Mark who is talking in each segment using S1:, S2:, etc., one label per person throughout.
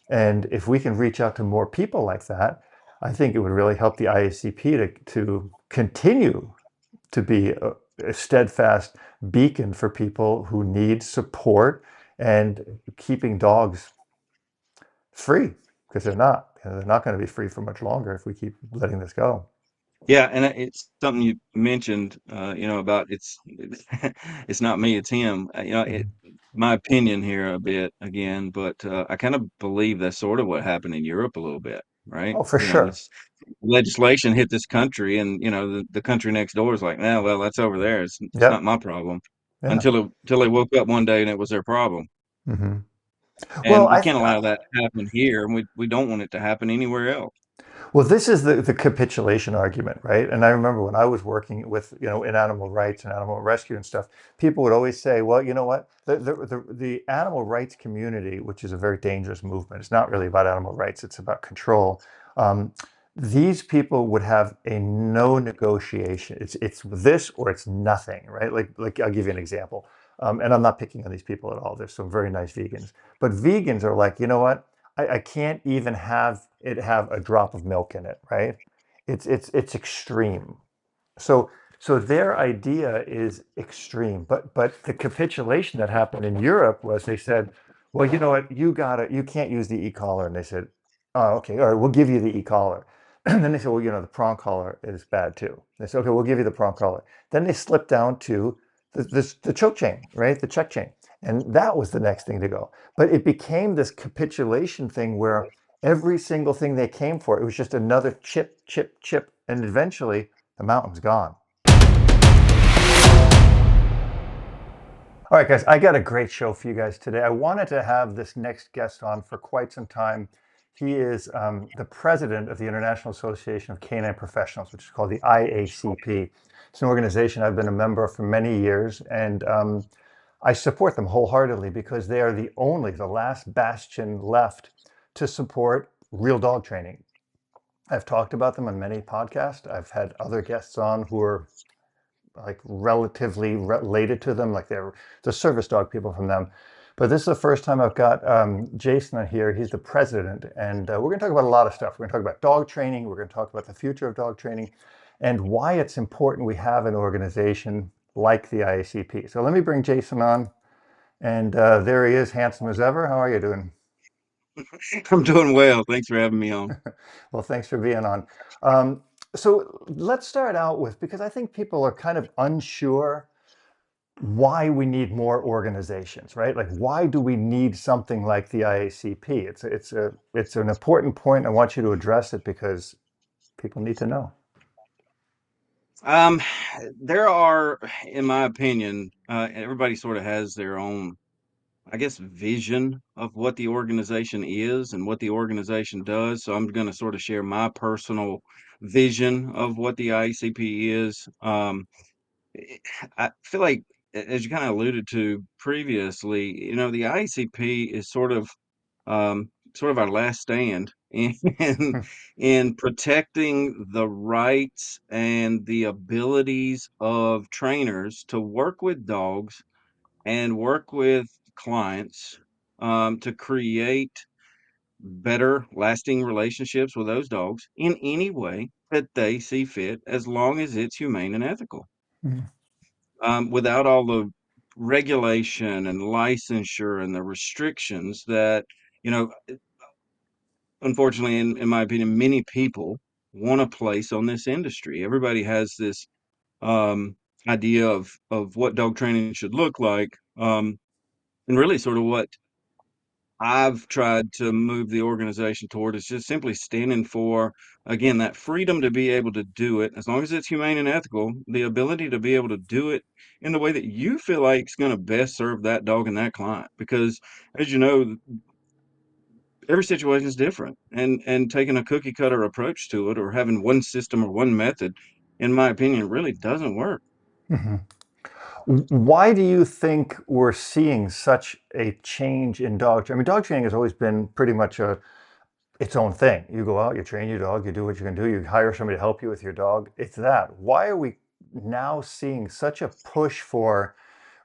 S1: And if we can reach out to more people like that, I think it would really help the IACP to continue to be a steadfast beacon for people who need support and keeping dogs free, because they're not. They're not going to be free for much longer if we keep letting this go.
S2: Yeah, and it's something you mentioned, about it's not me, it's him.
S1: Mhm.
S2: My opinion here a bit again, but I kind of believe that's sort of what happened in Europe a little bit, right?
S1: Oh, for sure.
S2: This legislation hit this country, and the country next door is like, no, well, that's over there. It's not
S1: Yep.
S2: my problem.
S1: Yeah.
S2: Until they woke up one day and it was their problem.
S1: Hmm. Well,
S2: And we can't allow that to happen here, and we don't want it to happen anywhere else.
S1: well, this is the capitulation argument, right? And I remember when I was working with, in animal rights and animal rescue and stuff, people would always say, well, you know what? The animal rights community, which is a very dangerous movement, it's not really about animal rights, it's about control. Um, these people would have a no negotiation. It's this or it's nothing, right? Like I'll give you an example. And I'm not picking on these people at all. There's some very nice vegans, but vegans are like, you know what? I can't even have it have a drop of milk in it, right? It's extreme. So so their idea is extreme. But the capitulation that happened in Europe was they said, well, you know what, you can't use the e-collar. And they said, oh, okay, all right, we'll give you the e-collar. And then they said, well, the prong collar is bad too. They said, okay, we'll give you the prong collar. Then they slipped down to the choke chain, right? The check chain. And that was the next thing to go. But it became this capitulation thing where every single thing they came for, it was just another chip, chip, chip. And eventually the mountain's gone. All right, guys, I got a great show for you guys today. I wanted to have this next guest on for quite some time. He is the president of the International Association of Canine Professionals, which is called the IACP. It's an organization I've been a member of for many years, and I support them wholeheartedly because they are the last bastion left to support real dog training. I've talked about them on many podcasts. I've had other guests on who are like relatively related to them, like they're the service dog people from them. But this is the first time I've got Jason on here. He's the president, and we're going to talk about a lot of stuff. We're going to talk about dog training. We're going to talk about the future of dog training and why it's important we have an organization like the IACP. So let me bring Jason on. And there he is, handsome as ever. How are you doing?
S2: I'm doing well. Thanks for having me on.
S1: Well, thanks for being on. Um, so let's start out with, because I think people are kind of unsure why we need more organizations, right? Like, why do we need something like the IACP? It's an important point. I want you to address it because people need to know.
S2: Um, there are, in my opinion, everybody sort of has their own, I guess, vision of what the organization is and what the organization does. So I'm going to sort of share my personal vision of what the IACP is. Eh, I feel like, as you kind of alluded to previously, the IACP is sort of our last stand in in protecting the rights and the abilities of trainers to work with dogs and work with clients, to create better lasting relationships with those dogs in any way that they see fit, as long as it's humane and ethical,
S1: Mhm.
S2: without all the regulation and licensure and the restrictions that, you know, unfortunately, in my opinion, many people want to place on this industry. Everybody has this um, idea of what dog training should look like, and really sort of what I've tried to move the organization toward is just simply standing for, again, that freedom to be able to do it, as long as it's humane and ethical, the ability to be able to do it in the way that you feel like is going to best serve that dog and that client. Because, as you know, every situation is different, and taking a cookie cutter approach to it or having one system or one method, in my opinion, really doesn't work.
S1: Mhm. Why do you think we're seeing such a change in dog training? I mean, dog training has always been pretty much its own thing. You go out, you train your dog, you do what you can do, you hire somebody to help you with your dog. It's that. Why are we now seeing such a push for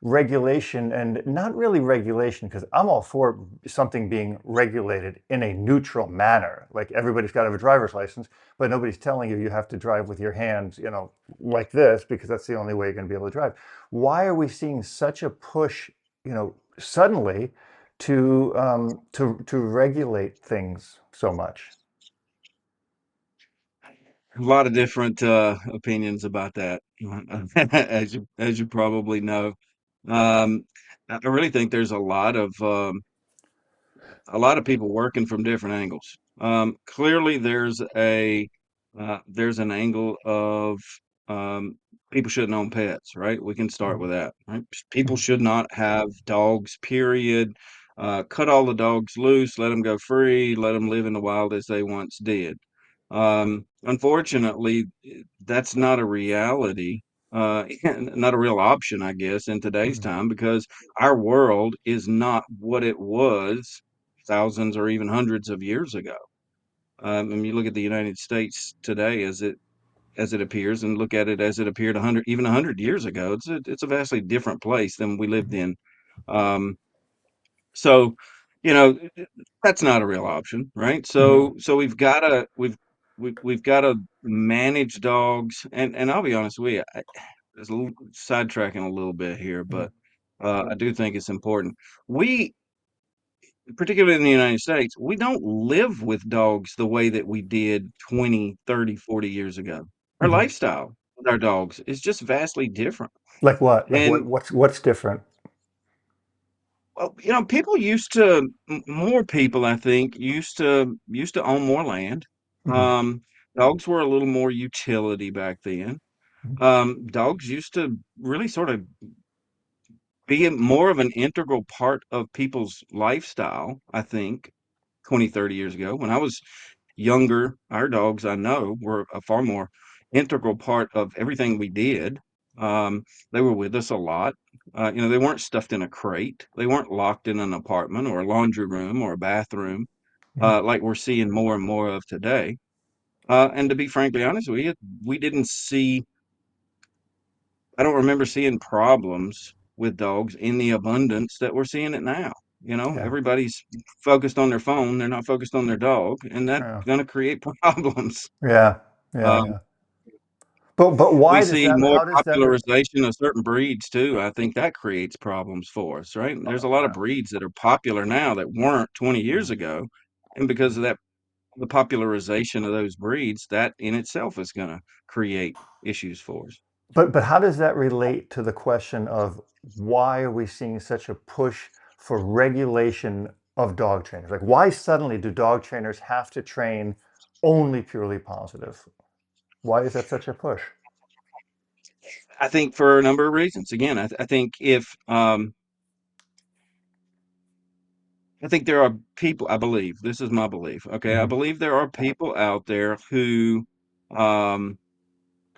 S1: regulation and not really regulation, because I'm all for something being regulated in a neutral manner. Like everybody's got to have a driver's license, but nobody's telling you you have to drive with your hands, like this, because that's the only way you're going to be able to drive. Why are we seeing such a push, suddenly to regulate things so much?
S2: A lot of different opinions about that, as you probably know. Um, I really think there's a lot of people working from different angles. Clearly, there's an angle of um, people shouldn't own pets, right? We can start
S1: Mhm.
S2: with that, right? People
S1: Mhm.
S2: should not have dogs, period. Cut all the dogs loose, let them go free, let them live in the wild as they once did. Unfortunately, that's not a reality, not a real option, I guess, in today's
S1: Mhm.
S2: time because our world is not what it was thousands or even hundreds of years ago. And you look at the United States today as it appears, and look at it as it appeared 100 years ago. It's a vastly different place than we lived in. Um, so, you know, that's not a real option, right?
S1: Mhm.
S2: So we've got to manage dogs, and I'll be honest with you, there's a little sidetracking a little bit here,
S1: Mhm.
S2: but I do think it's important. We particularly in the United States, we don't live with dogs the way that we did 20, 30, 40 years ago. Our
S1: Mhm.
S2: lifestyle with our dogs is just vastly different.
S1: Like what? Like
S2: And
S1: what's different?
S2: well, people used to more people, I think, used to own more land.
S1: Mhm.
S2: Dogs were a little more utility back then.
S1: Mhm.
S2: Dogs used to really sort of be more of an integral part of people's lifestyle, I think, 20, 30 years ago. When I was younger, our dogs, I know, were a far more integral part of everything we did. They were with us a lot. They weren't stuffed in a crate. They weren't locked in an apartment or a laundry room or a bathroom,
S1: Mhm.
S2: like we're seeing more and more of today. And to be frankly honest with you, we didn't see I don't remember seeing problems with dogs in the abundance that we're seeing it now.
S1: Yeah.
S2: Everybody's focused on their phone, they're not focused on their dog, and that's
S1: Yeah.
S2: gonna create problems.
S1: Yeah. Yeah.
S2: Um,
S1: Yeah. But
S2: we
S1: why does
S2: see
S1: that?
S2: more
S1: How does that?
S2: popularization of certain breeds too. I think that creates problems for us, right? There's a lot of
S1: Uh,
S2: breeds that are popular now that weren't 20 years ago, and because of that, the popularization of those breeds, that in itself is gonna create issues for us.
S1: but how does that relate to the question of why are we seeing such a push for regulation of dog trainers? Like, why suddenly do dog trainers have to train only purely positive? Why is that such a push?
S2: I think for a number of reasons. Again, I think if I think there are people, I believe, this is my belief, okay? I
S1: Hmm.
S2: believe there are people out there um,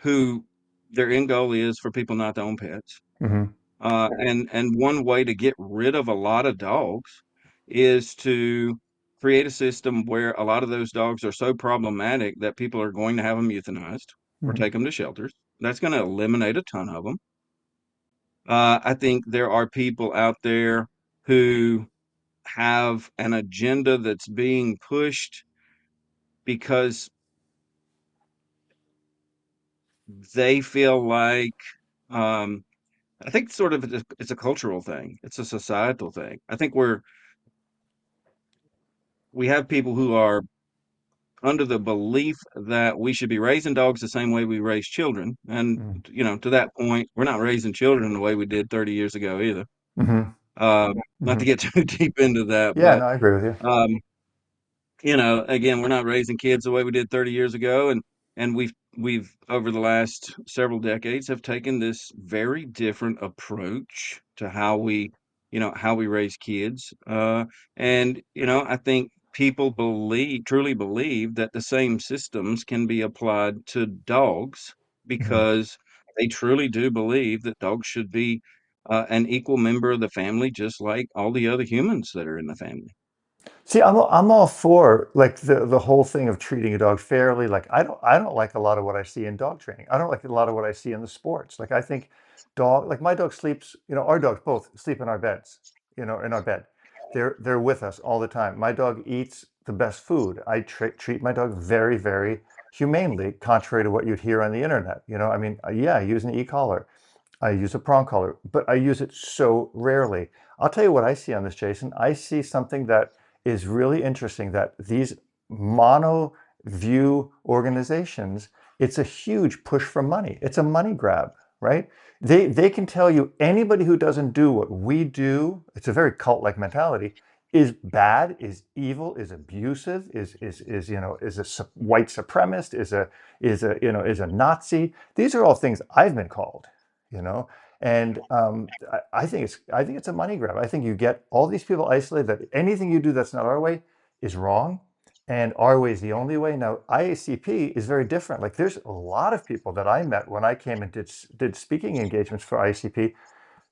S2: who their end goal is for people not to own pets.
S1: Hmm.
S2: And one way to get rid of a lot of dogs is to create a system where a lot of those dogs are so problematic that people are going to have them euthanized or
S1: Hmm.
S2: take them to shelters. That's going to eliminate a ton of them. I think there are people out there who have an agenda that's being pushed because they feel like um, I think sort of it's a cultural thing. It's a societal thing. I think we have people who are under the belief that we should be raising dogs the same way we raise children, and to that point, we're not raising children the way we did 30 years ago either.
S1: Hmm.
S2: Not to
S1: Hmm.
S2: get too deep into that,
S1: Yeah,
S2: but
S1: no, I agree with you.
S2: um, again, we're not raising kids the way we did 30 years ago, and we've over the last several decades have taken this very different approach to how we raise kids. And I think people truly believe that the same systems can be applied to dogs
S1: Hmm.
S2: because they truly do believe that dogs should be an equal member of the family, just like all the other humans that are in the family.
S1: See, I'm all for like the whole thing of treating a dog fairly. Like I don't like a lot of what I see in dog training. I don't like a lot of what I see in the sports. Like I think Dog, like my dog sleeps, our dogs both sleep in our beds, in our bed. They're with us all the time. My dog eats the best food. I treat my dog very, very humanely, contrary to what you'd hear on the internet. I mean, yeah, I use an e-collar. I use a prong collar, but I use it so rarely. I'll tell you what I see on this, Jason. I see something that is really interesting, that these mono view organizations, it's a huge push for money. It's a money grab, right? They can tell you anybody who doesn't do what we do, it's a very cult-like mentality, is bad, is evil, is abusive, is a white supremacist, is a Nazi. These are all things I've been called, you know. And I think it's a money grab. I think you get all these people isolated, that anything you do that's not our way is wrong, and our way is the only way. Now, IACP is very different. Like, there's a lot of people that I met when I came and did speaking engagements for IACP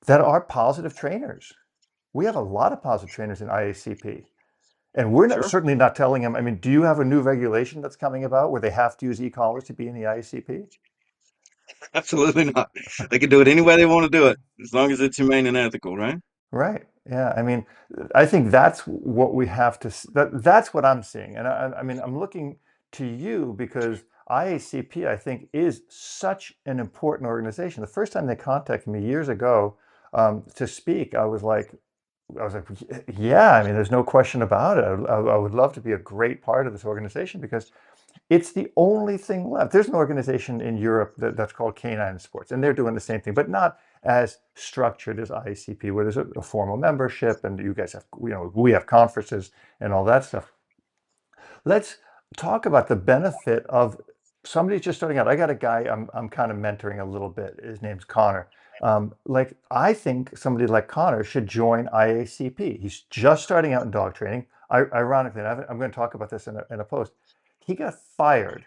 S1: that are positive trainers. We have a lot of positive trainers in IACP. And we're not,
S2: Sure.
S1: certainly not telling them. I mean, do you have a new regulation that's coming about where they have to use e-collars to be in the IACP?
S2: Absolutely not. They can do it any way they want to do it, as long as it's humane and ethical, right?
S1: Right. Yeah. I mean, I think that's what we have to, that's what I'm seeing. And I mean, I'm looking to you because IACP, I think, is such an important organization. The first time they contacted me years ago to speak, I was like, yeah, I mean, there's no question about it. I would love to be a great part of this organization because it's the only thing left. There's an organization in Europe that's called Canine Sports, and they're doing the same thing, but not as structured as IACP, where there's a formal membership, and you guys have, we have conferences and all that stuff. Let's talk about the benefit of somebody just starting out. I got a guy I'm kind of mentoring a little bit. His name's Connor. Like, I think somebody like Connor should join IACP. He's just starting out in dog training. Ironically, and I'm going to talk about this in a post. He got fired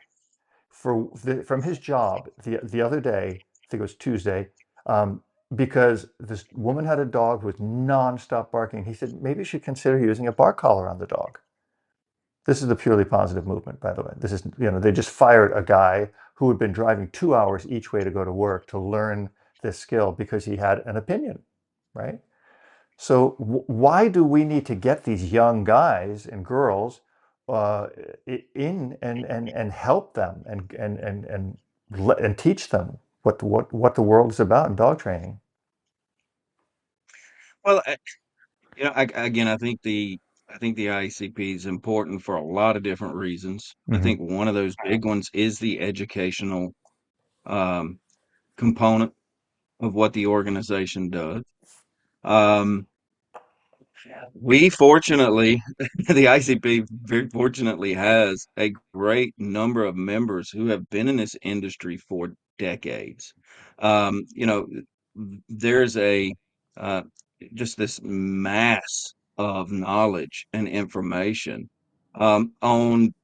S1: from his job the other day. I think it was Tuesday, um, because this woman had a dog who was nonstop barking. He said maybe you should consider using a bark collar on the dog. This is the purely positive movement, by the way. This is, they just fired a guy who had been driving 2 hours each way to go to work to learn this skill because he had an opinion, right? So why do we need to get these young guys and girls uh, in and help them and teach them what the world is about in dog training?
S2: Well, again, I think the ICP is important for a lot of different reasons. I
S1: Hmm.
S2: think one of those big ones is the educational um, component of what the organization does. Um, we fortunately, the ICP very fortunately has a great number of members who have been in this industry for decades. You know, there's a uh, just this mass of knowledge and information on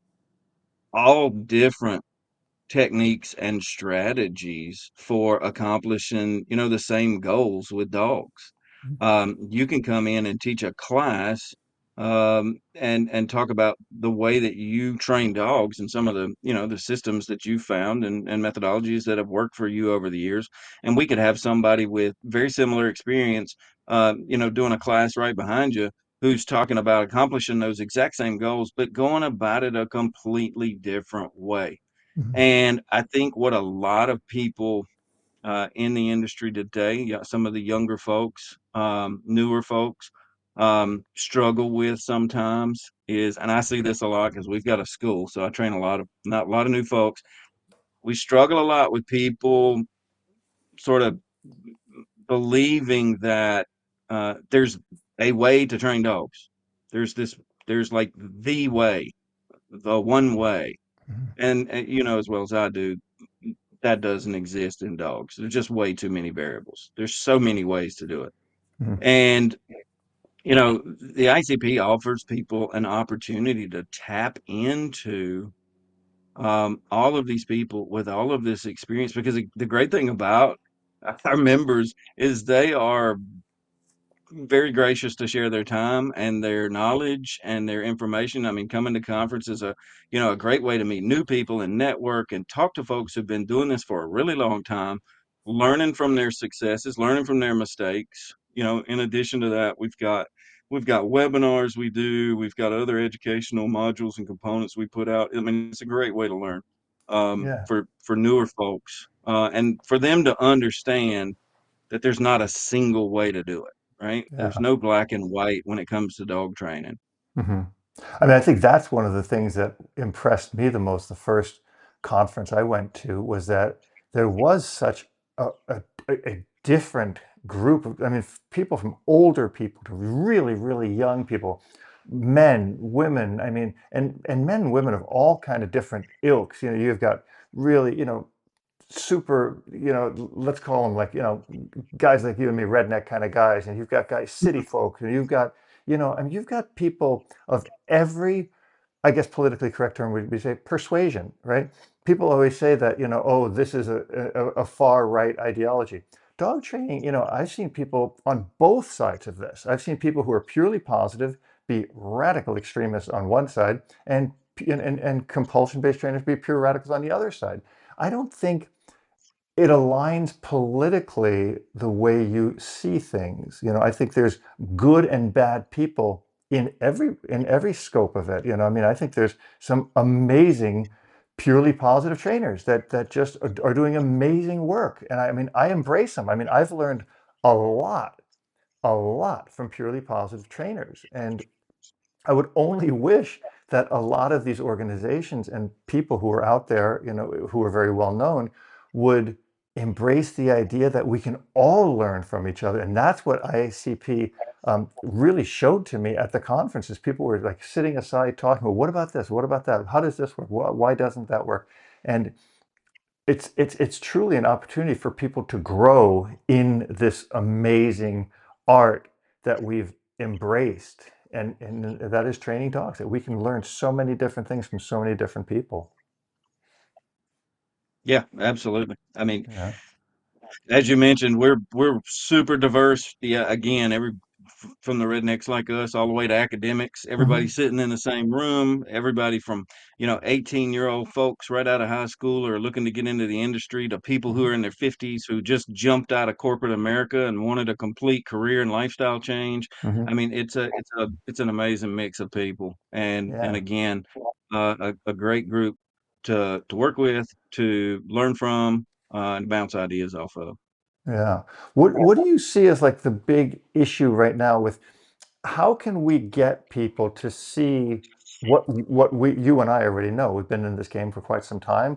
S2: all different techniques and strategies for accomplishing, the same goals with dogs. You can come in and teach a class and talk about the way that you train dogs and some of the, the systems that you found and methodologies that have worked for you over the years. And we could have somebody with very similar experience, doing a class right behind you who's talking about accomplishing those exact same goals, but going about it a completely different way.
S1: Hmm.
S2: And I think what a lot of people in the industry today, yeah, some of the younger folks, newer folks, struggle with sometimes is, and I see this a lot because we've got a school, so I train not a lot of new folks. We struggle a lot with people sort of believing that there's a way to train dogs. There's this, there's like the way, the one way, and as well as I do, that doesn't exist in dogs. There's just way too many variables. There's so many ways to do it.
S1: Hmm.
S2: And, the ICP offers people an opportunity to tap into all of these people with all of this experience because the great thing about our members is they are very gracious to share their time and their knowledge and their information. I mean, coming to conference is a great way to meet new people and network and talk to folks who've been doing this for a really long time. learning from their successes, learning from their mistakes. In addition to that, we've got webinars we do, we've got other educational modules and components we put out. I mean, it's a great way to learn
S1: Yeah,
S2: for newer folks, and for them to understand that there's not a single way to do it, right? There's
S1: yeah.
S2: no black and white when it comes to dog training.
S1: Hmm. I mean, I think that's one of the things that impressed me the most. The first conference I went to was that there was such a different group of, I mean, people from older people to really, really young people, men, women, I mean, and men and women of all kind of different ilks. You've got really, super, let's call them like, guys like you and me, redneck kind of guys, and you've got guys, city folk, and you've got, I mean, you've got people of every, I guess, politically correct term would be say persuasion, right? People always say that, oh, this is a far right ideology. Dog training, I've seen people on both sides of this. I've seen people who are purely positive be radical extremists on one side, and compulsion-based trainers be pure radicals on the other side. I don't think it aligns politically the way you see things. I think there's good and bad people in every scope of it. I mean, I think there's some amazing, purely positive trainers that just are doing amazing work, and I mean, I embrace them. I mean, I've learned a lot, a lot from purely positive trainers, and I would only wish that a lot of these organizations and people who are out there, who are very well known, would embrace the idea that we can all learn from each other. And that's what IACP really showed to me at the conferences. People were like sitting aside talking, well, what about this? What about that? How does this work? Why doesn't that work? And it's truly an opportunity for people to grow in this amazing art that we've embraced, and that is training dogs. That we can learn so many different things from so many different people.
S2: Yeah, absolutely. I mean,
S1: Yeah.
S2: as you mentioned, we're super diverse. Yeah, again, from the rednecks like us all the way to academics. Everybody
S1: Hmm.
S2: sitting in the same room. Everybody from 18-year-old folks right out of high school or looking to get into the industry to people who
S1: Hmm.
S2: are in their 50s who just jumped out of corporate America and wanted a complete career and lifestyle change.
S1: Hmm.
S2: I mean, it's an amazing mix of people, and
S1: Yeah.
S2: again, a great group to work with, to learn from, and bounce ideas off of.
S1: Yeah. What do you see as like the big issue right now with how can we get people to see what you and I already know? We've been in this game for quite some time,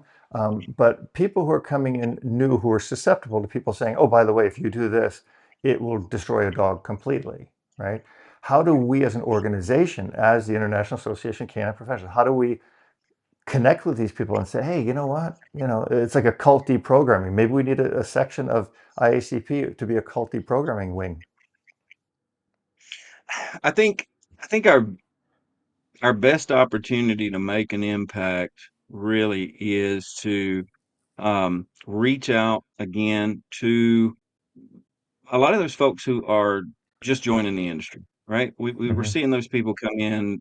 S1: but people who are coming in new who are susceptible to people saying, "Oh, by the way, if you do this, it will destroy a dog completely," right? How do we, as an organization, as the International Association of Canine Professionals, how do we connect with these people and say, "Hey, you know what? It's like a cult deprogramming. Maybe we need a section of IACP to be a cult deprogramming wing."
S2: I think I think our best opportunity to make an impact really is to reach out again to a lot of those folks who are just joining the industry, right? We're
S1: Hmm.
S2: seeing those people come in,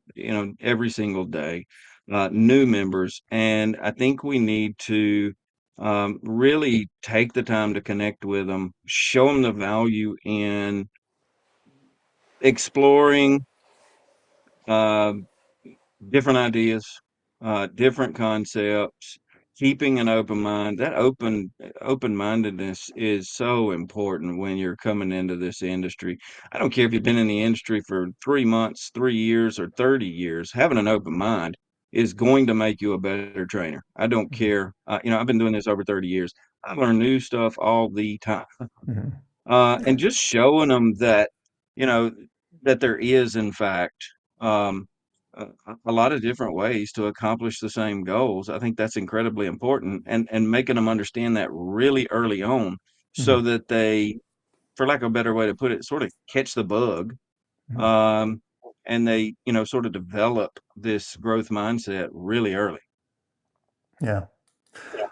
S2: every single day, new members, and I think we need to really take the time to connect with them, show them the value in exploring. Uh, Different ideas, different concepts, keeping an open mind. That open-mindedness is so important when you're coming into this industry. I don't care if you've been in the industry for 3 months, 3 years, or 30 years. Having an open mind is going to make you a better trainer. I don't
S1: Hmm.
S2: care. I've been doing this over 30 years. I learn new stuff all the time.
S1: Hmm.
S2: And just showing them that, you know, that there is, in fact, um, a lot of different ways to accomplish the same goals. I think that's incredibly important, and making them understand that really early on, so
S1: Hmm.
S2: that they, for lack of a better way to put it, sort of catch the bug,
S1: Hmm.
S2: um, and they, sort of develop this growth mindset really early.
S1: Yeah.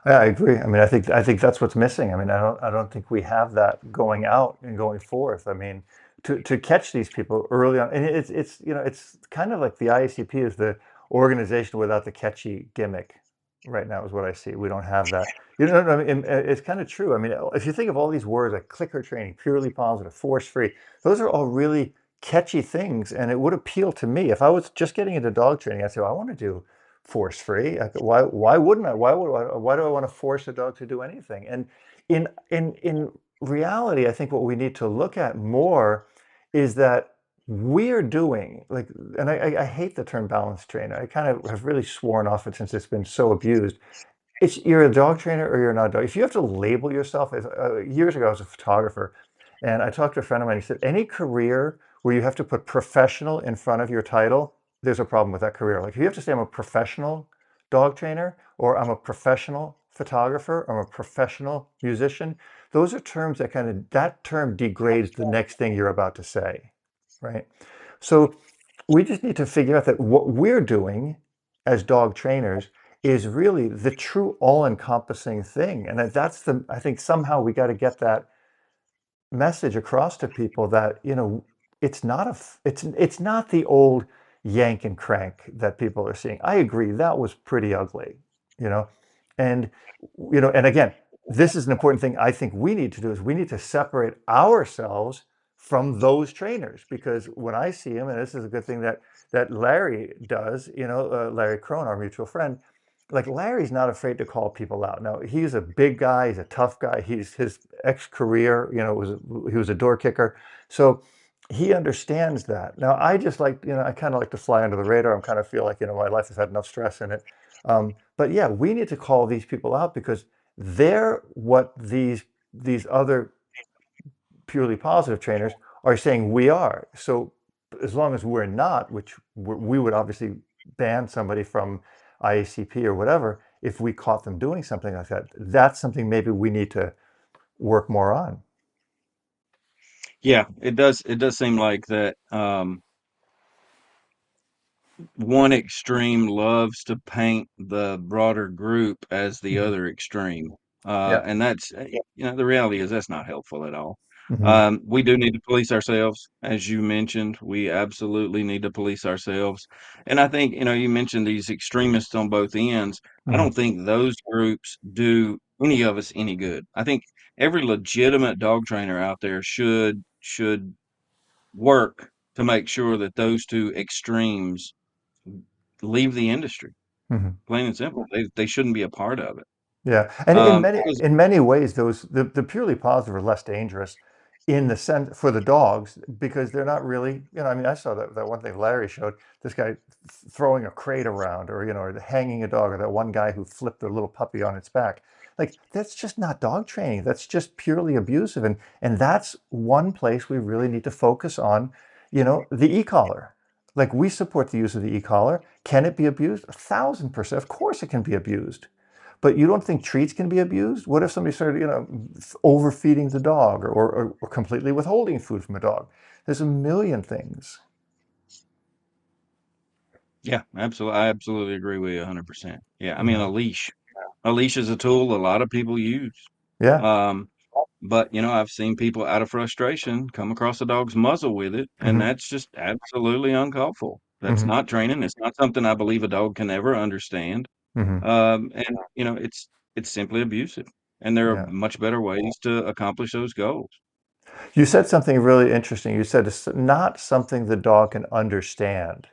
S1: Yeah, I agree. I mean, I think that's what's missing. I mean, I don't think we have that going out and going forth. I mean, to catch these people early on, and it's kind of like the IACP is the organization without the catchy gimmick, right now is what I see. We don't have that. You know, I mean, it's kind of true. I mean, if you think of all these words like clicker training, purely positive, force free, those are all really catchy things, and it would appeal to me if I was just getting into dog training. I'd say, well, I want to do force free. Why wouldn't I? Why do I want to force a dog to do anything? And in reality, I think what we need to look at more is that we're doing like, and I hate the term balance trainer. I kind of have really sworn off it since it's been so abused. It's you're a dog trainer or you're not a dog. If you have to label yourself as years ago, I was a photographer, and I talked to a friend of mine. He said any career where you have to put professional in front of your title, there's a problem with that career. Like if you have to say I'm a professional dog trainer or I'm a professional photographer, or I'm a professional musician, those are terms that kind of that term degrades the next thing you're about to say, right? So we just need to figure out that what we're doing as dog trainers is really the true all-encompassing thing. And that's the, I think somehow we got to get that message across to people that, you know, it's not it's not the old yank and crank that people are seeing. I agree, that was pretty ugly, you know. And you know, and again, this is an important thing I think we need to do is we need to separate ourselves from those trainers, because when I see him, and this is a good thing that Larry does, you know, Larry Crone, our mutual friend, like Larry's not afraid to call people out. Now he's a big guy, he's a tough guy. He's his ex-career, you know, he was a door kicker, so he understands that. Now I just like, you know, I kind of like to fly under the radar. I'm kind of feel like, you know, my life has had enough stress in it. But yeah, we need to call these people out because they're what these other purely positive trainers are saying we are. So as long as we're not, which we would obviously ban somebody from IACP or whatever, if we caught them doing something like that, that's something maybe we need to work more on.
S2: Yeah, it does. It does seem like that. One extreme loves to paint the broader group as the
S1: Hmm.
S2: other extreme.
S1: Yeah.
S2: And that's, you know, the reality is that's not helpful at all.
S1: Hmm.
S2: We do need to police ourselves, as you mentioned. We absolutely need to police ourselves. And I think, you know, you mentioned these extremists on both ends. I
S1: Hmm.
S2: don't think those groups do any of us any good. I think every legitimate dog trainer out there should work to make sure that those two extremes leave the industry.
S1: Hmm.
S2: Plain and simple. They shouldn't be a part of it.
S1: Yeah, and
S2: Because
S1: in many ways, those the purely positive are less dangerous in the sense for the dogs because they're not really, you know. I mean, I saw that one thing Larry showed this guy throwing a crate around, or you know, or hanging a dog, or that one guy who flipped a little puppy on its back. Like that's just not dog training. That's just purely abusive, and that's one place we really need to focus on. You know, the e-collar. Like we support the use of the e-collar. Can it be abused? 1,000%. Of course, it can be abused. But you don't think treats can be abused? What if somebody started, you know, overfeeding the dog, or completely withholding food from a dog? There's a million things.
S2: yeah, absolutely, I absolutely agree with you 100%. Yeah, I
S1: You
S2: mean
S1: know?
S2: a leash is a tool a lot of people use.
S1: Yeah.
S2: Um, but you know, I've seen people out of frustration come across a dog's muzzle with it, and
S1: Hmm.
S2: that's just absolutely uncalled for. That's
S1: Hmm.
S2: not training. It's not something I believe a dog can ever understand.
S1: Hmm.
S2: And you know, it's simply abusive, and there are
S1: Yeah.
S2: much better ways to accomplish those goals.
S1: You said something really interesting. You said it's not something the dog can understand.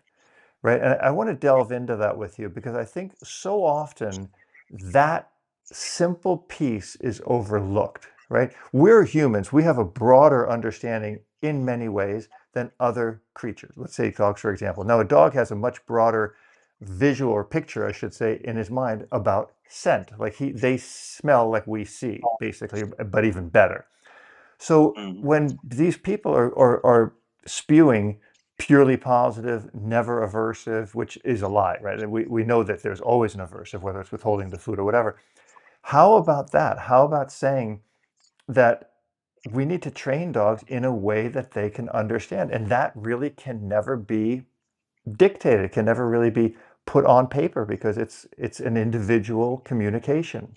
S1: Right. And I want to delve into that with you because I think so often that simple piece is overlooked, right? We're humans. We have a broader understanding in many ways than other creatures. Let's say dogs, for example. Now, a dog has a much broader visual or picture, I should say, in his mind about scent. Like they smell like we see, basically, but even better. So
S2: Mhm.
S1: when these people are spewing purely positive, never aversive, which is a lie, right? And we know that there's always an aversive, whether it's withholding the food or whatever. How about that? How about saying that we need to train dogs in a way that they can understand? And that really can never be dictated. It can never really be put on paper because it's an individual communication.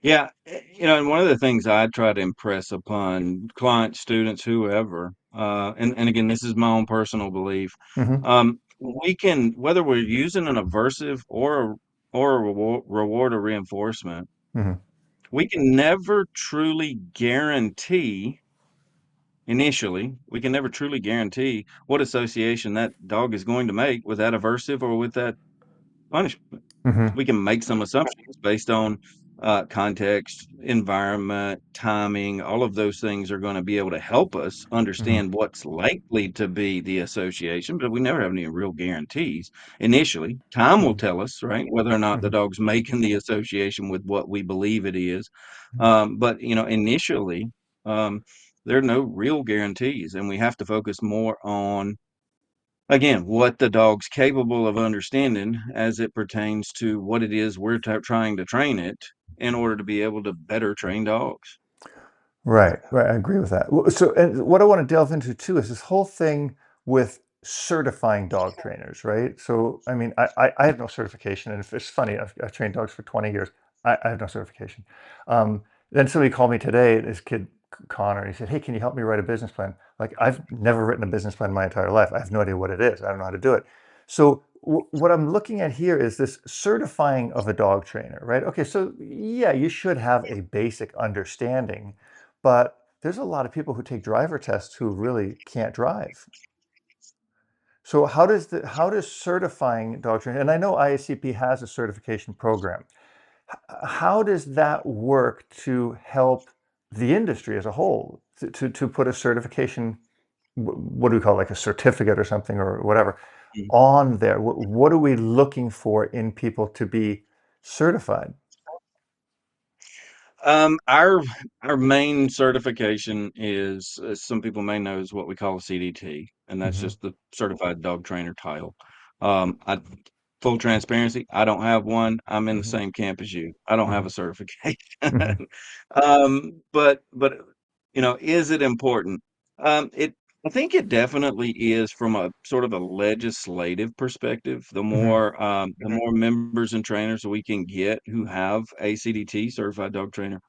S2: Yeah, you know, and one of the things I try to impress upon clients, students, whoever, and again, this is my own personal belief.
S1: Hmm.
S2: we can, whether we're using an aversive or a reward or reinforcement,
S1: Hmm.
S2: we can never truly guarantee initially, we can never truly guarantee what association that dog is going to make with that aversive or with that punishment.
S1: Hmm.
S2: We can make some assumptions based on context, environment, timing. All of those things are going to be able to help us
S1: Hmm.
S2: understand what's likely to be the association, but we never have any real guarantees. Initially, time will
S1: Hmm.
S2: tell us, right, whether or not the
S1: Hmm.
S2: dog's making the association with what we believe it is. But initially, um, there are no real guarantees, and we have to focus more on, again, what the dog's capable of understanding as it pertains to what it is we're trying to train it in order to be able to better train dogs.
S1: Right, right. I agree with that. So, and what I want to delve into too is this whole thing with certifying dog trainers, right? So, I mean, I have no certification, and it's funny. I've trained dogs for 20 years. I have no certification. Then somebody called me today, this kid Connor, and he said, "Hey, can you help me write a business plan?" Like, I've never written a business plan in my entire life. I have no idea what it is. I don't know how to do it. So, what I'm looking at here is this certifying of a dog trainer, right? Okay, so yeah, you should have a basic understanding, but there's a lot of people who take driver tests who really can't drive. So how does certifying dog training, and I know IACP has a certification program. How does that work to help the industry as a whole to put a certification, what do we call it, like a certificate or something or whatever, on there? What are we looking for in people to be certified?
S2: Our main certification is, as some people may know, is what we call a CDT, and that's
S1: Hmm.
S2: just the Certified Dog Trainer title. I Full transparency, I don't have one. I'm in the
S1: Hmm.
S2: same camp as you. I don't have
S1: Hmm.
S2: a certification.
S1: Hmm.
S2: But is it important? It I think it definitely is from a sort of a legislative perspective.
S1: Hmm.
S2: The more members and trainers we can get who have a CDT, Certified Dog Trainer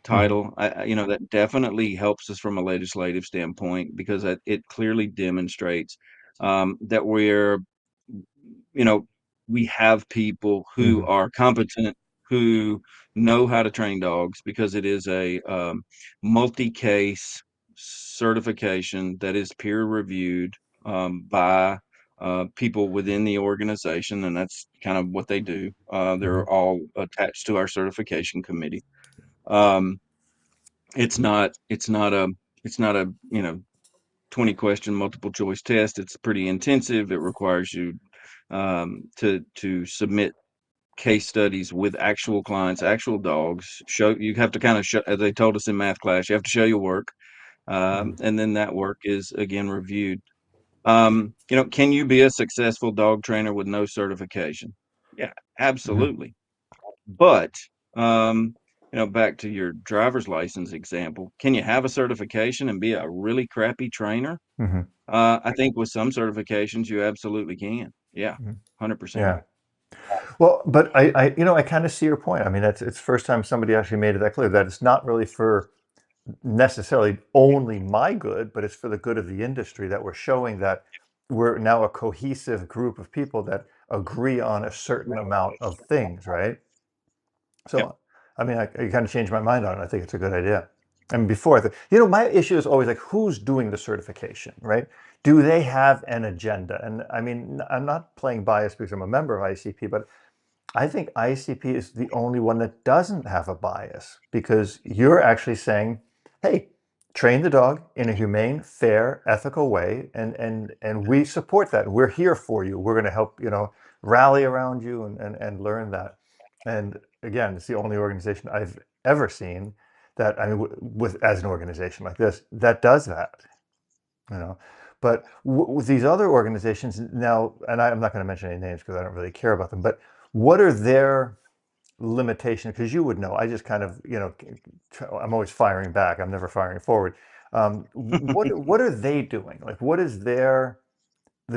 S1: Hmm.
S2: title, that definitely helps us from a legislative standpoint because it clearly demonstrates that you know, we have people who
S1: Hmm.
S2: are competent, who know how to train dogs because it is a multi-case certification that is peer reviewed by people within the organization, and that's kind of what they do.
S1: Hmm.
S2: They're all attached to our certification committee. Um, it's not it's not a 20 question multiple choice test. It's pretty intensive. It requires you to submit case studies with actual clients, actual dogs. Show You have to kind of show, as they told us in math class, you have to show your work,
S1: Hmm.
S2: and then that work is again reviewed. Can you be a successful dog trainer with no certification? Yeah,
S1: Hmm.
S2: absolutely. But back to your driver's license example, can you have a certification and be a really crappy trainer?
S1: Hmm.
S2: I think with some certifications, you absolutely can. Yeah,
S1: Hmm.
S2: 100%.
S1: Yeah. Well, but I kind of see your point. I mean, it's the first time somebody actually made it that clear that it's not really for necessarily only my good, but it's for the good of the industry that we're showing that we're now a cohesive group of people that agree on a certain amount of things, right?
S2: Yep.
S1: So, I mean, I kind of changed my mind on it. I think it's a good idea. And before, my issue is always like, who's doing the certification, right? Do they have an agenda? And I mean, I'm not playing bias because I'm a member of ICP, but I think ICP is the only one that doesn't have a bias because you're actually saying, hey, train the dog in a humane, fair, ethical way, and we support that. We're here for you. We're going to help, rally around you and learn that. And again, it's the only organization I've ever seen that, I mean, with as an organization like this that does that, you know. But with these other organizations now, and I'm not going to mention any names because I don't really care about them, but what are their limitations? Because you would know. I just kind of, I'm always firing back. I'm never firing forward. What are they doing? Like, what is the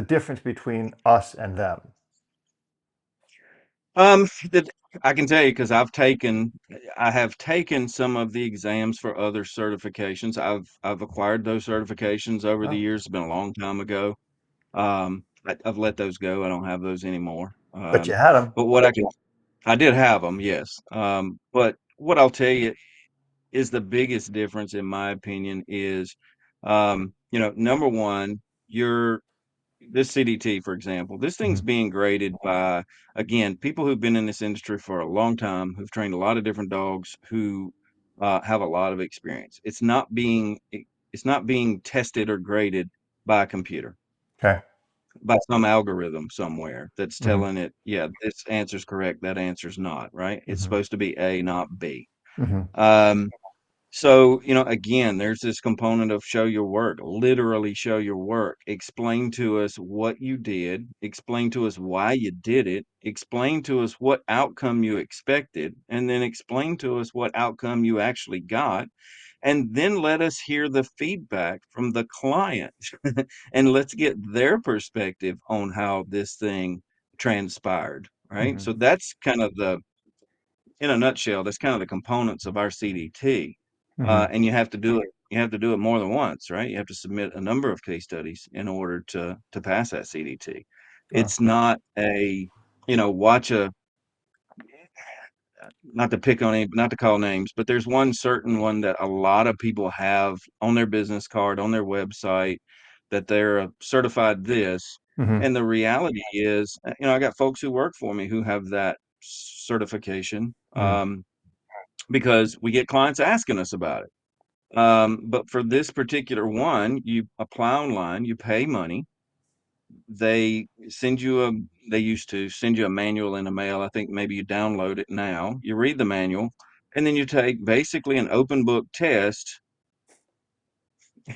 S1: difference between us and them?
S2: That I can tell you because I have taken some of the exams for other certifications. I've acquired those certifications over the
S1: Oh.
S2: years. It's been a long time ago. Um, I've let those go. I don't have those anymore.
S1: But you had them.
S2: But what I did have them, yes. But what I'll tell you is the biggest difference, in my opinion, is, number one, your this CDT, for example, this thing's
S1: Hmm.
S2: being graded by, again, people who've been in this industry for a long time, who've trained a lot of different dogs, who have a lot of experience. It's not being tested or graded by a computer,
S1: Okay.
S2: by some algorithm somewhere that's
S1: Hmm.
S2: telling it, yeah, this answer's correct, that answer's not, right? It's
S1: Hmm.
S2: supposed to be A, not B.
S1: Hmm.
S2: Um, so, again, there's this component of show your work, literally show your work. Explain to us what you did, explain to us why you did it, explain to us what outcome you expected, and then explain to us what outcome you actually got. And then let us hear the feedback from the client and let's get their perspective on how this thing transpired. Right.
S1: Hmm.
S2: So that's kind of in a nutshell, that's kind of the components of our CDT.
S1: Hmm.
S2: And you have to do it. You have to do it more than once, right? You have to submit a number of case studies in order to pass that CDT.
S1: Wow.
S2: It's not a, watch a not to pick on any, not to call names, but there's one certain one that a lot of people have on their business card, on their website, that they're a certified this.
S1: Hmm.
S2: And the reality is, I got folks who work for me who have that certification.
S1: Hmm.
S2: Because we get clients asking us about it. But for this particular one, you apply online, you pay money. They send you a, they used to send you a manual in the mail. I think maybe you download it now. You read the manual, and then you take basically an open book test.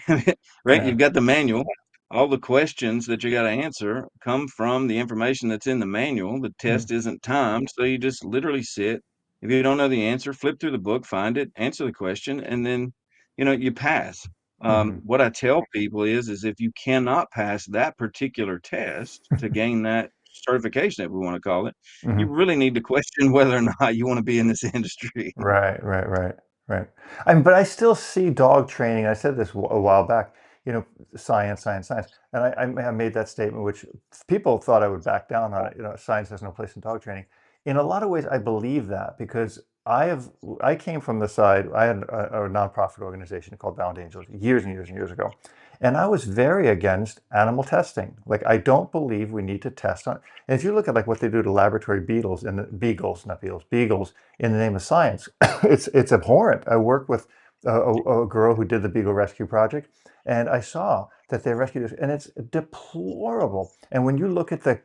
S2: Right?
S1: Yeah.
S2: You've got the manual. All the questions that you got to answer come from the information that's in the manual. The
S1: Mm.
S2: test isn't timed, so you just literally sit. If you don't know the answer, flip through the book, find it, answer the question, and then you pass.
S1: Hmm.
S2: What I tell people is if you cannot pass that particular test to gain that certification, if we want to call it, you
S1: Hmm.
S2: really need to question whether or not you want to be in this industry.
S1: Right, right, right, right. But I still see dog training. I said this a while back. You know, science, science, science, and I made that statement, which people thought I would back down on it. You know, science has no place in dog training. In a lot of ways, I believe that because I came from the side. I had a nonprofit organization called Bound Angels years and years and years ago, and I was very against animal testing. Like, I don't believe we need to test on. And if you look at like what they do to laboratory beetles and beagles, not beetles, beagles in the name of science, it's abhorrent. I worked with a girl who did the Beagle Rescue Project, and I saw that they rescued it, and it's deplorable. And when you look at the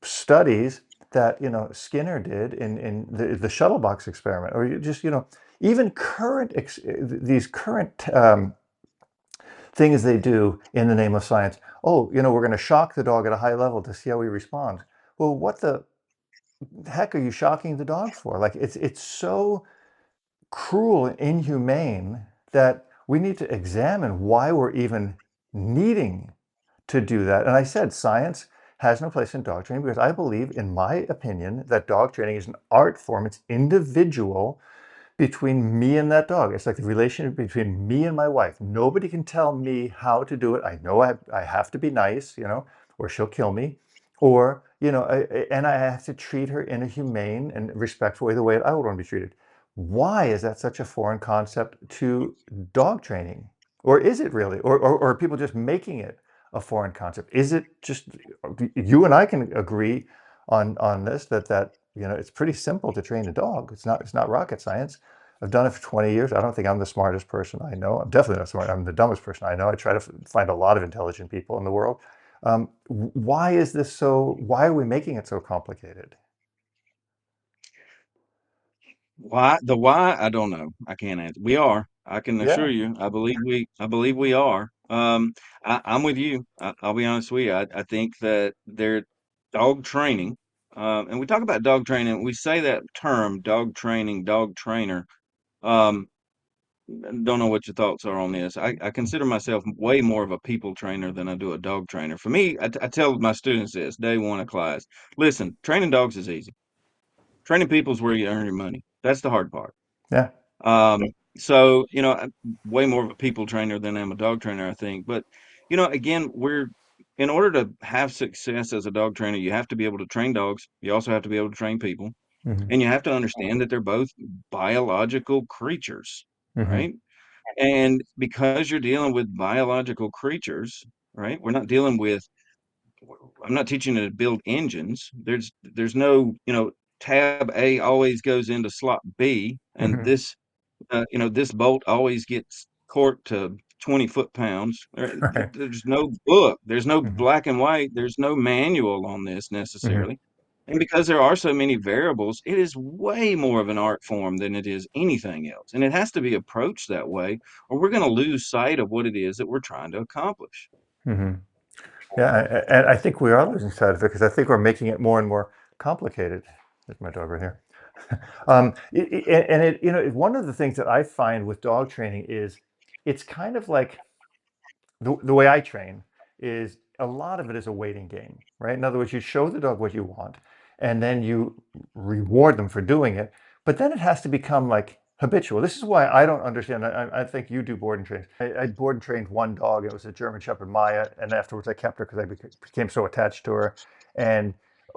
S1: studies that Skinner did in the shuttle box experiment, or you just even current these current things they do in the name of science. Oh, we're going to shock the dog at a high level to see how he responds. Well, what the heck are you shocking the dog for? Like, it's so cruel and inhumane that we need to examine why we're even needing to do that. And I said science has no place in dog training because I believe, in my opinion, that dog training is an art form. It's individual between me and that dog. It's like the relationship between me and my wife. Nobody can tell me how to do it. I know I have to be nice, or she'll kill me. Or, and I have to treat her in a humane and respectful way, the way I would want to be treated. Why is that such a foreign concept to dog training? Or is it really? Or are people just making it a foreign concept? Is it just, you and I can agree on this, that it's pretty simple to train a dog. It's not rocket science. I've done it for 20 years. I don't think I'm the smartest person I know. I'm definitely not smart. I'm the dumbest person I know. I try to find a lot of intelligent people in the world. Why is this so? Why are we making it so complicated?
S2: Why? I don't know. I can't answer. We are. I can assure
S1: Yeah.
S2: you. I believe we are. I'm with you. I'll be honest with you. I think that they're dog training. And we talk about dog training. We say that term, dog training, dog trainer. Um, don't know what your thoughts are on this. I consider myself way more of a people trainer than I do a dog trainer. For me, I tell my students this day one of class. Listen, training dogs is easy. Training people is where you earn your money. That's the hard part.
S1: Yeah.
S2: Um, so, I'm way more of a people trainer than I'm a dog trainer, I think. But, again, in order to have success as a dog trainer, you have to be able to train dogs. You also have to be able to train people,
S1: Hmm.
S2: and you have to understand that they're both biological creatures,
S1: Hmm.
S2: right? And because you're dealing with biological creatures, right? We're not dealing with I'm not teaching you to build engines. There's no, tab A always goes into slot B, and
S1: Hmm.
S2: this bolt always gets corked to 20 foot-pounds.
S1: Right.
S2: There's no book. There's no
S1: Hmm.
S2: black and white. There's no manual on this
S1: Hmm.
S2: necessarily. And because there are so many variables, it is way more of an art form than it is anything else. And it has to be approached that way, or we're going to lose sight of what it is that we're trying to accomplish.
S1: Hmm. Yeah, and I think we are losing sight of it because I think we're making it more and more complicated. There's my dog right here. And one of the things that I find with dog training is it's kind of like the way I train is a lot of it is a waiting game, right? In other words, you show the dog what you want, and then you reward them for doing it. But then it has to become like habitual. This is why I don't understand. I think you do board and train. I board and trained one dog. It was a German Shepherd Maya, and afterwards I kept her because I became so attached to her. And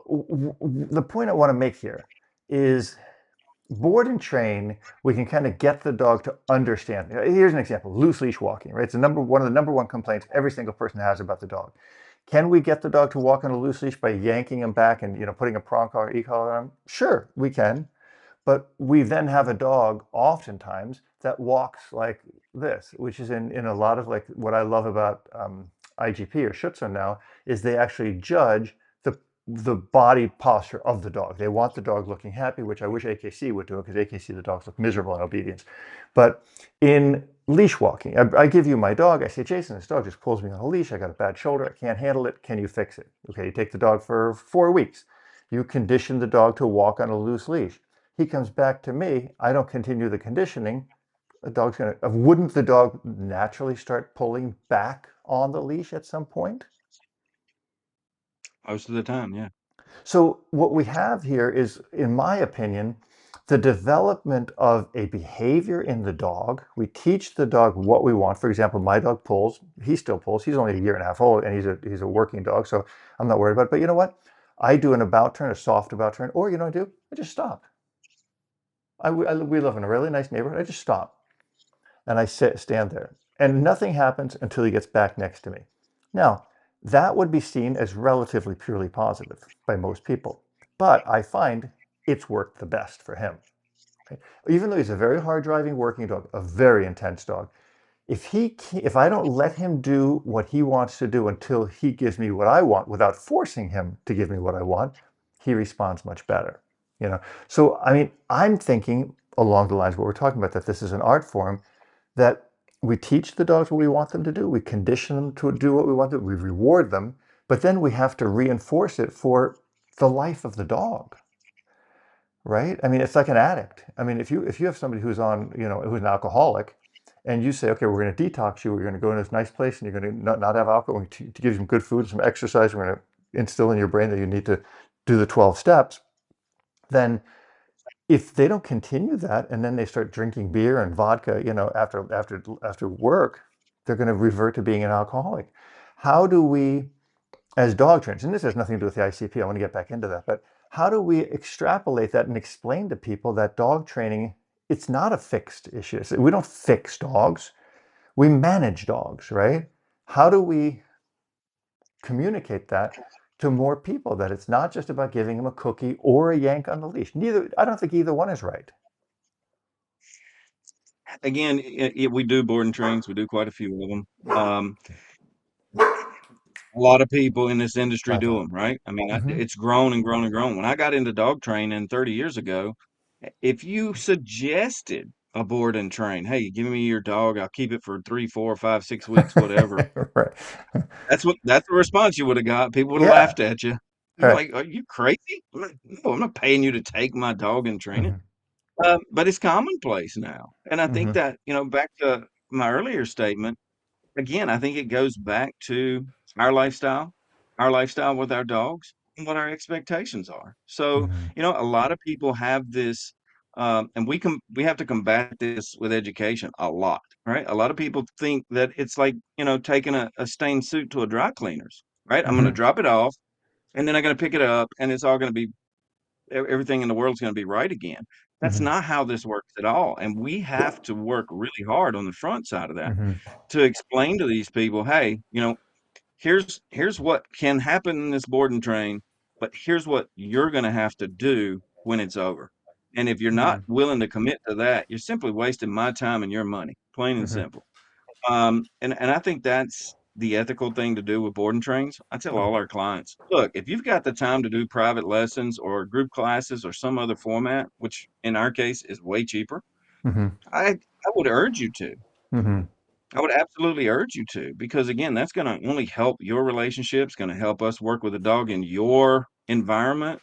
S1: the point I want to make here is board and train, we can kind of get the dog to understand. Here's an example: loose leash walking, right? It's one of the number one complaints every single person has about the dog. Can we get the dog to walk on a loose leash by yanking him back and putting a prong collar, e-collar on him? Sure, we can. But we then have a dog oftentimes that walks like this, which is in a lot of, like, what I love about IGP or Schutzhund now is they actually judge the body posture of the dog. They want the dog looking happy, which I wish AKC would do because AKC, the dogs look miserable in obedience. But in leash walking, I give you my dog. I say, Jason, this dog just pulls me on a leash. I got a bad shoulder. I can't handle it. Can you fix it? Okay, you take the dog for 4 weeks. You condition the dog to walk on a loose leash. He comes back to me. I don't continue the conditioning. Wouldn't the dog naturally start pulling back on the leash at some point?
S2: Most of the time, yeah.
S1: So what we have here is, in my opinion, the development of a behavior in the dog. We teach the dog what we want. For example, my dog pulls. He still pulls. He's only a year and a half old, and he's a working dog, so I'm not worried about it. But you know what? I do an about turn, a soft about turn, or what I do? I just stop. We live in a really nice neighborhood. I just stop and I stand there, and nothing happens until he gets back next to me. Now, that would be seen as relatively purely positive by most people, but I find it's worked the best for him. Okay? Even though he's a very hard driving working dog, a very intense dog, if I don't let him do what he wants to do until he gives me what I want without forcing him to give me what I want, he responds much better. You know, so I mean, I'm thinking along the lines of what we're talking about, that this is an art form, that we teach the dogs what we want them to do, we condition them to do what we want to do, we reward them, but then we have to reinforce it for the life of the dog, right? I mean, it's like an addict. I mean, if you have somebody who's who's an alcoholic, and you say, okay, we're going to detox you, we're going to go in this nice place, and you're going to not have alcohol, we're going to give you some good food, some exercise, we're going to instill in your brain that you need to do the 12 steps, then if they don't continue that and then they start drinking beer and vodka, after work, they're going to revert to being an alcoholic. How do we, as dog trainers, and this has nothing to do with the ICP, I want to get back into that, but how do we extrapolate that and explain to people that dog training, it's not a fixed issue. We don't fix dogs, we manage dogs, right? How do we communicate that to more people, that it's not just about giving them a cookie or a yank on the leash? I don't think either one is right.
S2: Again, we do boarding trains. We do quite a few of them. A lot of people in this industry
S1: I
S2: do
S1: know.
S2: them, right? I mean,
S1: Hmm.
S2: it's grown and grown and grown. When I got into dog training 30 years ago, if you suggested a board and train, hey, give me your dog, I'll keep it for 3, 4, 5, 6 weeks, whatever.
S1: Right.
S2: That's the response you would have got. People would have
S1: Yeah.
S2: laughed at you. You're
S1: Right.
S2: like, are you crazy? No, I'm not paying you to take my dog and train it.
S1: Hmm.
S2: But it's commonplace now. And I think
S1: Hmm.
S2: that, back to my earlier statement, again, I think it goes back to our lifestyle, our lifestyle with our dogs, and what our expectations are. So,
S1: Hmm.
S2: a lot of people have this, and we have to combat this with education a lot, right? A lot of people think that it's like, taking a stained suit to a dry cleaner's. right? I'm going to
S1: Hmm.
S2: drop it off, and then I'm going to pick it up, and it's all going to be everything in the world's going to be right again. That's
S1: Hmm.
S2: not how this works at all. And we have to work really hard on the front side of that
S1: Hmm.
S2: to explain to these people, hey, here's what can happen in this board and train, but here's what you're going to have to do when it's over. And if you're not
S1: Hmm.
S2: willing to commit to that, you're simply wasting my time and your money, plain and
S1: Hmm.
S2: simple. And I think that's the ethical thing to do with board and trains. I tell all our clients, look, if you've got the time to do private lessons or group classes or some other format, which in our case is way cheaper,
S1: Hmm.
S2: I would urge you to.
S1: Hmm.
S2: I would absolutely urge you to, because again, that's going to only help your relationships, going to help us work with a dog in your environment.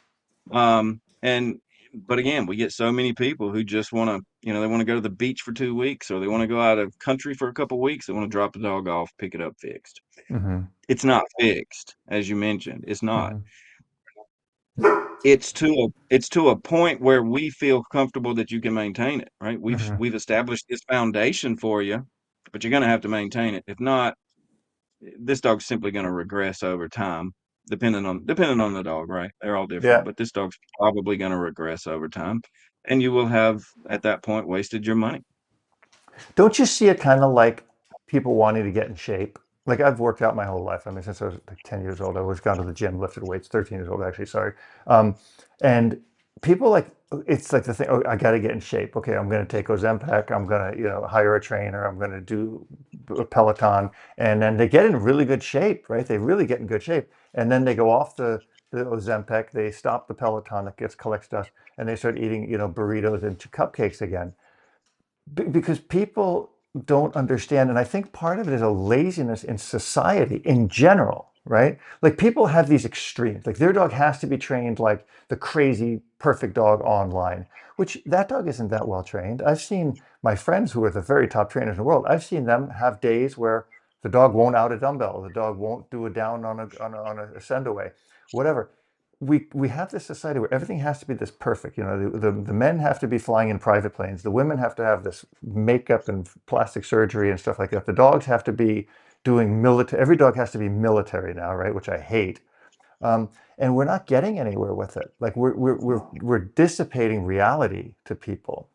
S2: And but again, we get so many people who just want to, they want to go to the beach for 2 weeks, or they want to go out of country for a couple weeks. They want to drop the dog off, pick it up fixed.
S1: Hmm.
S2: It's not fixed, as you mentioned. It's not.
S1: Hmm.
S2: It's to a point where we feel comfortable that you can maintain it, right? We've
S1: Hmm.
S2: we've established this foundation for you, but you're going to have to maintain it. If not, this dog's simply going to regress over time, depending on the dog, right? They're all different,
S1: Yeah.
S2: but this dog's probably going to regress over time, and you will have at that point wasted your money.
S1: Don't you see it kind of like people wanting to get in shape? Like I've worked out my whole life. I mean, since I was like 10 years old, I always gone to the gym, lifted weights, 13 years old, actually, sorry. Um, and people like, it's like the thing, oh, I got to get in shape. Okay, I'm going to take Ozempic. I'm going to, hire a trainer. I'm going to do a Peloton. And then they get in really good shape, right? They really get in good shape. And then they go off the Ozempic. They stop the Peloton that gets collects dust and they start eating, burritos and cupcakes again because people don't understand, and I think part of it is a laziness in society in general, right? Like people have these extremes, like their dog has to be trained like the crazy perfect dog online, which that dog isn't that well trained. I've seen my friends who are the very top trainers in the world, I've seen them have days where the dog won't out a dumbbell, the dog won't do a down on a send away, whatever. We have this society where everything has to be this perfect. The men have to be flying in private planes. The women have to have this makeup and plastic surgery and stuff like that. The dogs have to be doing military. Every dog has to be military now, right? Which I hate. Um, and we're not getting anywhere with it. Like we're dissipating reality to people.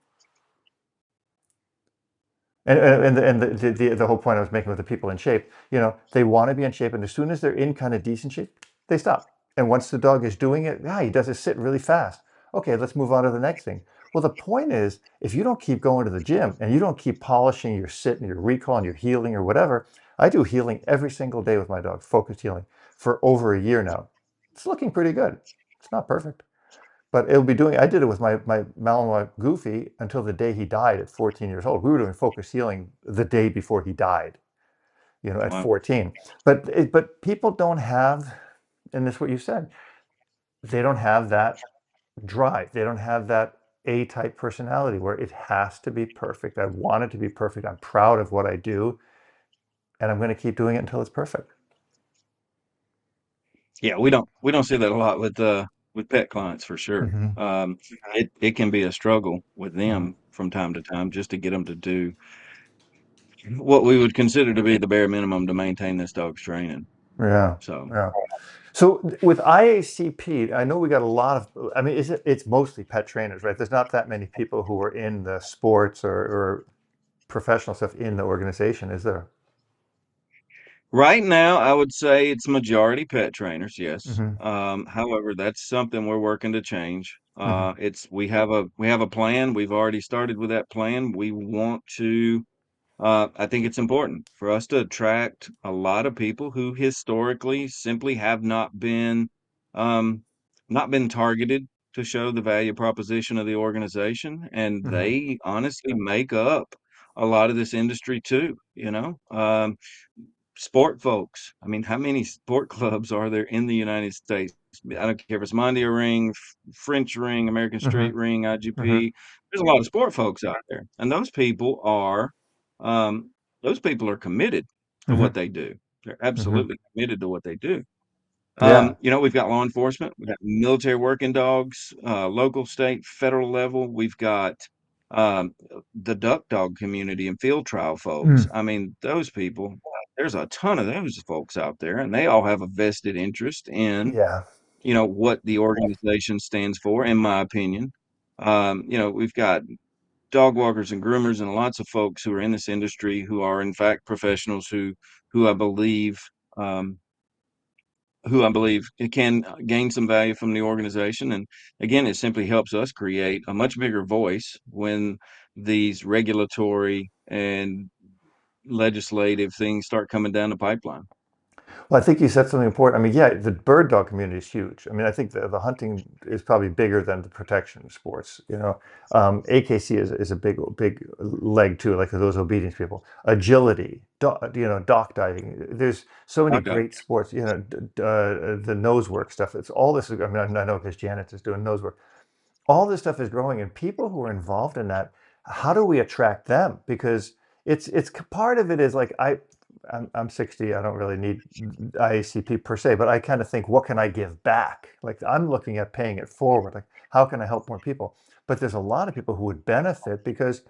S1: And the whole point I was making with the people in shape, they want to be in shape, and as soon as they're in kind of decent shape, they stop. And once the dog is doing it, he does it sit really fast. Okay, let's move on to the next thing. Well, the point is, if you don't keep going to the gym and you don't keep polishing your sit and your recall and your healing or whatever, I do healing every single day with my dog, focused healing, for over a year now. It's looking pretty good. It's not perfect. But it'll be doing. I did it with my Malinois Goofy until the day he died at 14 years old. We were doing focus healing the day before he died, at
S2: Wow.
S1: 14. But people don't have, and that's what you said. They don't have that drive. They don't have that A-type personality where it has to be perfect. I want it to be perfect. I'm proud of what I do, and I'm going to keep doing it until it's perfect.
S2: Yeah, we don't see that a lot with pet clients for sure.
S1: Hmm.
S2: It can be a struggle with
S1: Hmm.
S2: them from time to time just to get them to do what we would consider to be the bare minimum to maintain this dog's training.
S1: Yeah.
S2: So.
S1: Yeah. So with IACP, I know we got a lot of, I mean, it's mostly pet trainers, right? There's not that many people who are in the sports or professional stuff in the organization, is there?
S2: Right now, I would say it's majority pet trainers, yes.
S1: Hmm.
S2: However, that's something we're working to change.
S1: Hmm.
S2: We have a plan. We've already started with that plan. We want to. I think it's important for us to attract a lot of people who historically simply have um, not been targeted to show the value proposition of the organization, and
S1: Hmm.
S2: they honestly make up a lot of this industry too. Sport folks. I mean, how many sport clubs are there in the United States? I don't care if it's Mondial Ring, French Ring, American
S1: Hmm.
S2: Street Ring,
S1: Hmm.
S2: IGP. There's a lot of sport folks out there, and um, those people are committed to what
S1: Hmm.
S2: they do. They're
S1: Hmm.
S2: absolutely committed to what they do.
S1: Yeah.
S2: We've got law enforcement, we've got military working dogs, local, state, federal level. We've got um, the duck dog community and field trial folks.
S1: Mm.
S2: I mean, those people. there's a ton of those folks out there, and they all have a vested interest in,
S1: Yeah.
S2: what the organization stands for, in my opinion. We've got dog walkers and groomers and lots of folks who are in this industry who are in fact professionals who I believe um, who I believe can gain some value from the organization. And again, it simply helps us create a much bigger voice when these regulatory and legislative things start coming down the pipeline.
S1: Well, I think you said something important. I mean, yeah, the bird dog community is huge. I mean, I think the hunting is probably bigger than the protection sports. AKC is a big leg too, like those obedience people. Agility, dock diving. There's so many
S2: Okay.
S1: great sports. The nose work stuff. It's all this. I mean, I know because Janet is doing nose work. All this stuff is growing, and people who are involved in that, how do we attract them? Because it's part of it is like I'm 60. I don't really need IACP per se, but I kind of think, what can I give back? Like I'm looking at paying it forward. Like how can I help more people? But there's a lot of people who would benefit because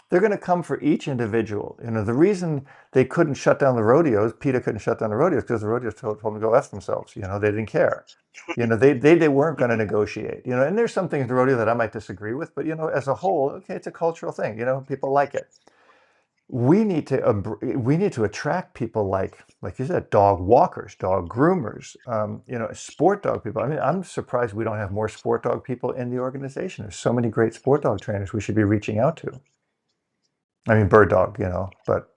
S1: they're going to come for each individual. The reason they couldn't shut down the rodeos, PETA couldn't shut down the rodeos because the rodeos told them to go F themselves. They didn't care. They weren't going to negotiate. And there's some things in the rodeo that I might disagree with, but as a whole, okay, it's a cultural thing. People like it. We need to attract people like you said, dog walkers, dog groomers, sport dog people. I mean, I'm surprised we don't have more sport dog people in the organization. There's so many great sport dog trainers we should be reaching out to. I mean, bird dog, but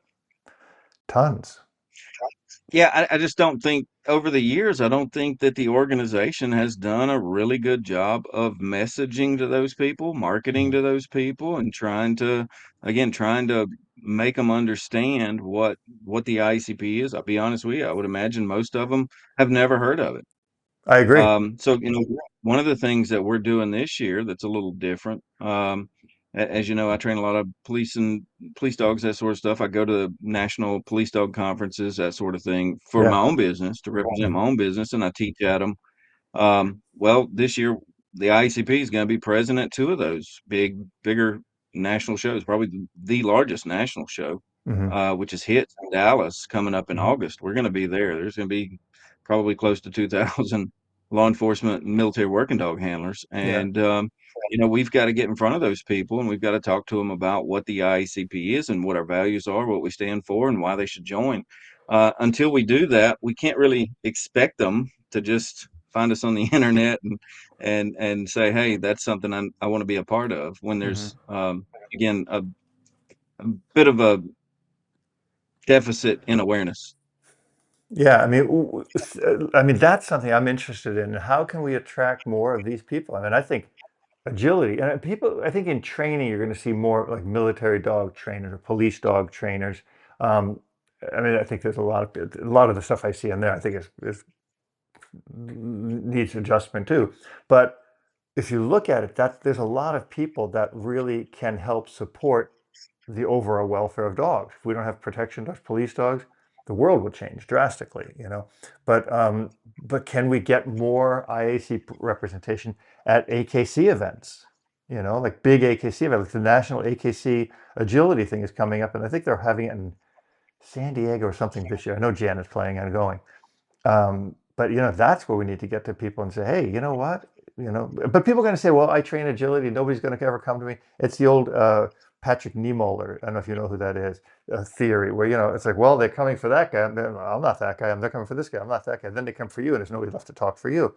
S1: tons.
S2: Yeah, I just don't think over the years, I don't think that the organization has done a really good job of messaging to those people, marketing
S1: Mhm.
S2: to those people, and trying to make them understand what the ICP is. I'll be honest with you, I would imagine most of them have never heard of it.
S1: I agree.
S2: So, one of the things that we're doing this year that's a little different, as you know, I train a lot of police dogs, that sort of stuff. I go to national police dog conferences, that sort of thing, for
S1: Yeah.
S2: my own business to represent
S1: Mhm.
S2: my own business, and I teach at them. Well, this year the IACP is going to be present at two of those bigger national shows, probably the largest national show,
S1: Mhm.
S2: which is HITS in Dallas coming up in
S1: Mhm.
S2: August. We're going to be there. There's going to be probably close to 2,000 law enforcement and military working dog handlers,
S1: Yeah.
S2: and we've got to get in front of those people, and we've got to talk to them about what the IACP is and what our values are, what we stand for, and why they should join. Until we do that, we can't really expect them to just find us on the internet and say, "Hey, that's something I want to be a part of." When
S1: Mhm.
S2: there's again a bit of a deficit in awareness.
S1: Yeah, I mean, I mean that's something I'm interested in. How can we attract more of these people? I mean, I think agility and people. I think in training, you're going to see more like military dog trainers or police dog trainers. Um, I mean, I think there's a lot of the stuff I see in there. I think is needs adjustment too. But if you look at it, there's a lot of people that really can help support the overall welfare of dogs. If we don't have protection dogs, police dogs, the world would change drastically. But can we get more IAC representation at AKC events? Like big AKC events, like the National AKC Agility thing is coming up, and I think they're having it in San Diego or something this year. I know Jan is planning on going. But that's where we need to get to people and say, hey, you know what? But people are going to say, well, I train agility. Nobody's going to ever come to me. It's the old Patrick Niemoller. I don't know if you know who that is. Theory where it's like, well, they're coming for that guy. I'm not that guy. They're coming for this guy. I'm not that guy. Then they come for you, and there's nobody left to talk for you.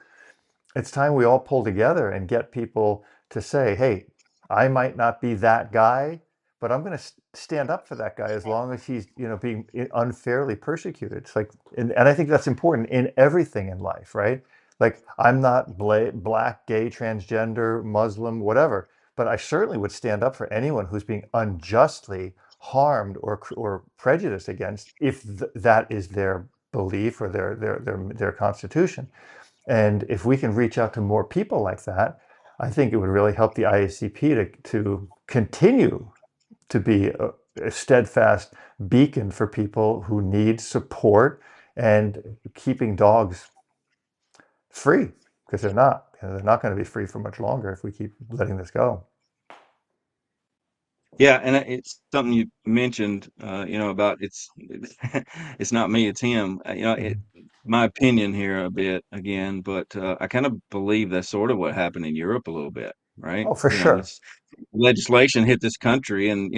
S1: It's time we all pull together and get people to say, hey, I might not be that guy, but I'm going to stand up for that guy as long as he's, being unfairly persecuted. It's like, and I think that's important in everything in life, right? Like, I'm not black, gay, transgender, Muslim, whatever, but I certainly would stand up for anyone who's being unjustly harmed or prejudiced against if that is their belief or their constitution. And if we can reach out to more people like that, I think it would really help the IACP to continue to be a steadfast beacon for people who need support and keeping dogs free, because they're not. They're not going to be free for much longer if we keep letting this go.
S2: Yeah, and it's something you mentioned, about it's not me, it's him.
S1: Mhm.
S2: My opinion here a bit again, but I kind of believe that's sort of what happened in Europe a little bit, right?
S1: Oh, for sure.
S2: This legislation hit this country, and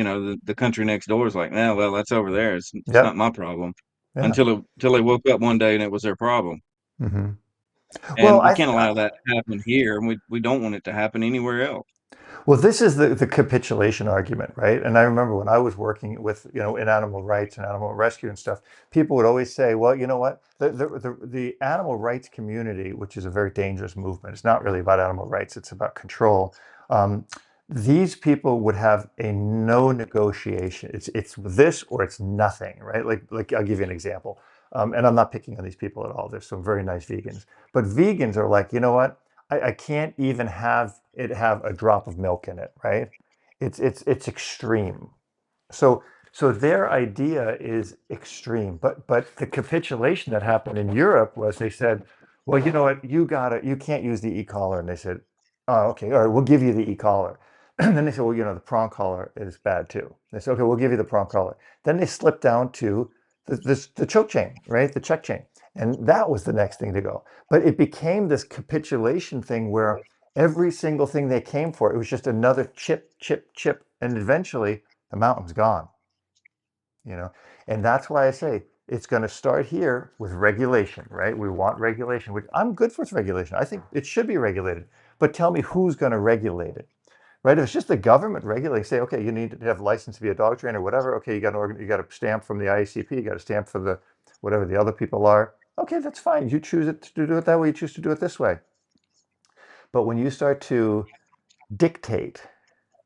S2: the country next door is like, no, well, that's over there. It's not
S1: Yep.
S2: my problem.
S1: Yeah.
S2: Until they woke up one day and it was their problem.
S1: Hmm. Well,
S2: And we can't allow that to happen here, and we don't want it to happen anywhere else.
S1: well, this is the capitulation argument, right? And I remember when I was working with, in animal rights and animal rescue and stuff, people would always say, well, you know what? The animal rights community, which is a very dangerous movement, it's not really about animal rights, it's about control. Um, these people would have a no negotiation. It's this or it's nothing, right? Like I'll give you an example. And I'm not picking on these people at all. There's some very nice vegans, but vegans are like, you know what? I can't even have it have a drop of milk in it, right? It's extreme. So so their idea is extreme. But the capitulation that happened in Europe was they said, well, you know what, you can't use the e-collar. And they said, oh, okay, all right, we'll give you the e-collar. And then they said, well, the prong collar is bad too. They said, okay, we'll give you the prong collar. Then they slipped down to the choke chain, right? The check chain. And that was the next thing to go. But it became this capitulation thing where every single thing they came for, it was just another chip, chip, chip. And eventually the mountain's gone, you know? And that's why I say it's going to start here with regulation, right? We want regulation, which I'm good for regulation. I think it should be regulated. But tell me who's going to regulate it, right? If it's just the government regulating, say, okay, you need to have a license to be a dog trainer, whatever. Okay, you got a stamp from the IACP, you got a stamp for the whatever the other people are. Okay, that's fine. You choose it to do it that way. You choose to do it this way. But when you start to dictate,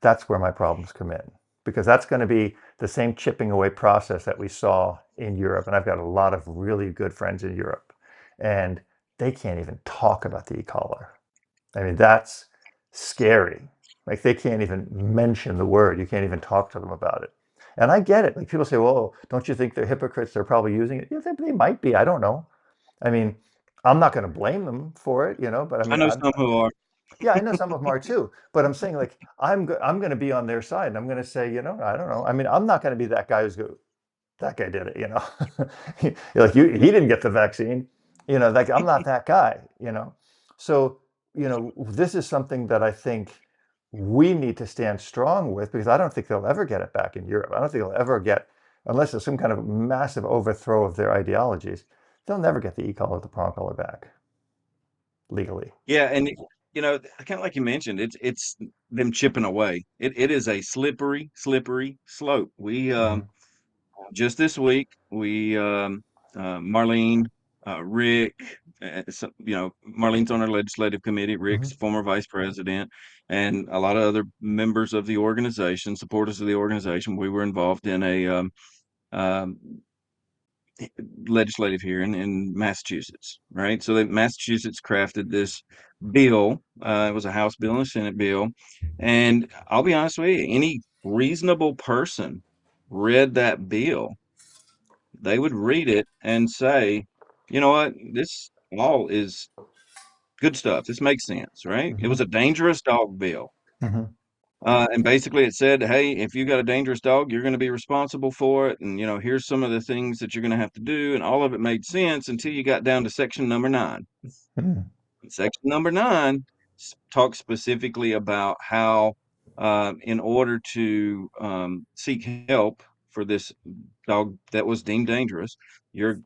S1: that's where my problems come in, because that's going to be the same chipping away process that we saw in Europe. And I've got a lot of really good friends in Europe, and they can't even talk about the e-collar. I mean, that's scary. Like they can't even mention the word. You can't even talk to them about it. And I get it. Like people say, well, don't you think they're hypocrites? They're probably using it. Yeah, they might be. I don't know. I mean, I'm not going to blame them for it, but I
S2: I
S1: mean,
S2: know some who are.
S1: yeah, I know some of them are too, but I'm saying like I'm going to be on their side, and I'm going to say, I don't know. I mean, I'm not going to be that guy who's go, that guy did it. You're like he didn't get the vaccine, like I'm not that guy. So this is something that I think we need to stand strong with, because I don't think they'll ever get it back in Europe. I don't think they'll ever get, unless there's some kind of massive overthrow of their ideologies, they'll never get the e-collar, the prong collar back legally.
S2: Yeah, and kind of like you mentioned, it's them chipping away. It is a slippery, slippery slope. We
S1: Hmm.
S2: just this week we Marlene, Rick, Marlene's on our legislative committee.
S1: Hmm.
S2: Rick's former vice president, and a lot of other members of the organization, supporters of the organization. We were involved in a um, legislative hearing in Massachusetts, right? So that Massachusetts crafted this bill. It was a House bill and a Senate bill. And I'll be honest with you, any reasonable person read that bill, they would read it and say, you know what, this all is good stuff. This makes sense, right? It
S1: Hmm.
S2: was a dangerous dog bill.
S1: Hmm.
S2: And basically it said, hey, if you got a dangerous dog, you're going to be responsible for it. And, here's some of the things that you're going to have to do. And all of it made sense until you got down to section number 9.
S1: Hmm.
S2: Section number 9 talks specifically about how, in order to seek help for this dog that was deemed dangerous, you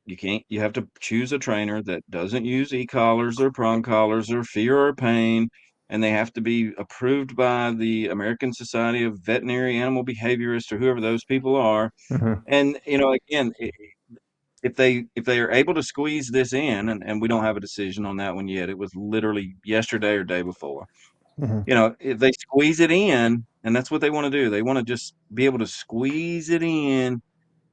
S2: have to choose a trainer that doesn't use e-collars or prong collars or fear or pain, and they have to be approved by the American Society of Veterinary Animal Behaviorists or whoever those people are.
S1: Hmm.
S2: And again, if they are able to squeeze this in, and we don't have a decision on that one yet. It was literally yesterday or day before.
S1: Hmm.
S2: If they squeeze it in, and that's what they want to do, they want to just be able to squeeze it in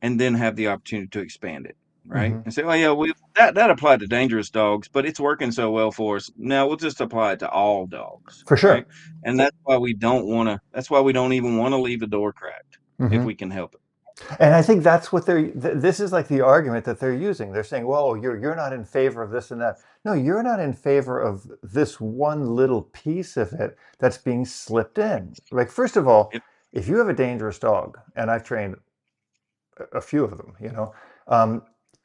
S2: and then have the opportunity to expand it, right?
S1: Hmm.
S2: And say, oh yeah, that applied to dangerous dogs, but it's working so well for us. Now we'll just apply it to all dogs,
S1: For
S2: right?
S1: sure.
S2: And that's why we don't want to. That's why we don't even want to leave the door cracked if
S1: Hmm.
S2: we can help it.
S1: And I think that's what this is like the argument that they're using. They're saying, "Well, you're not in favor of this and that." No, you're not in favor of this one little piece of it that's being slipped in. Like, first of all,
S2: It.
S1: if you have a dangerous dog, and I've trained a few of them, um,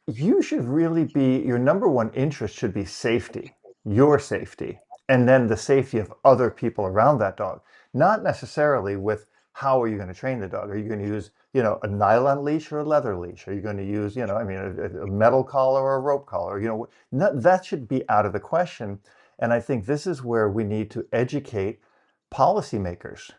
S1: you should really be, your number one interest should be safety, your safety, and then the safety of other people around that dog. Not necessarily with how are you going to train the dog? Are you going to use, a nylon leash or a leather leash? Are you going to use, I mean, a metal collar or a rope collar? That should be out of the question. And I think this is where we need to educate policymakers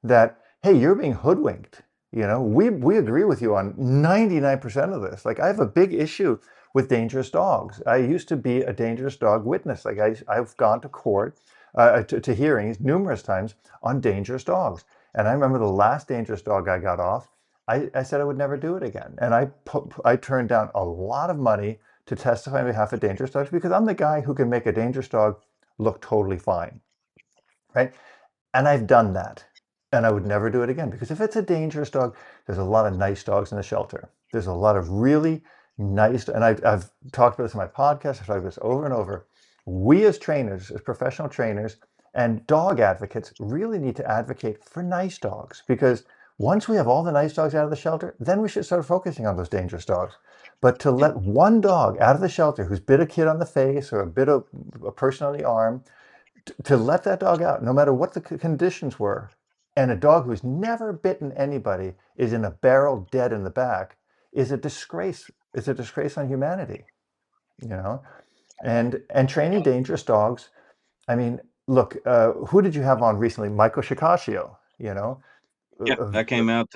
S1: that, hey, you're being hoodwinked. We agree with you on 99% of this. Like, I have a big issue with dangerous dogs. I used to be a dangerous dog witness. Like, I've gone to court, to hearings numerous times on dangerous dogs. And I remember the last dangerous dog I got off, I said I would never do it again. And I turned down a lot of money to testify on behalf of dangerous dogs because I'm the guy who can make a dangerous dog look totally fine, right? And I've done that. And I would never do it again because if it's a dangerous dog, there's a lot of nice dogs in the shelter. There's a lot of really nice, and I've talked about this in my podcast, I've talked about this over and over. We as trainers, as professional trainers and dog advocates, really need to advocate for nice dogs because once we have all the nice dogs out of the shelter, then we should start focusing on those dangerous dogs. But to let one dog out of the shelter who's bit a kid on the face or bit a person on the arm, to let that dog out, no matter what the conditions were, and a dog who's never bitten anybody is in a barrel dead in the back, is a disgrace. It's a disgrace on humanity, you know. And training dangerous dogs. I mean, look, who did you have on recently? Michael Shikashio.
S2: Yeah,
S1: Uh,
S2: that came out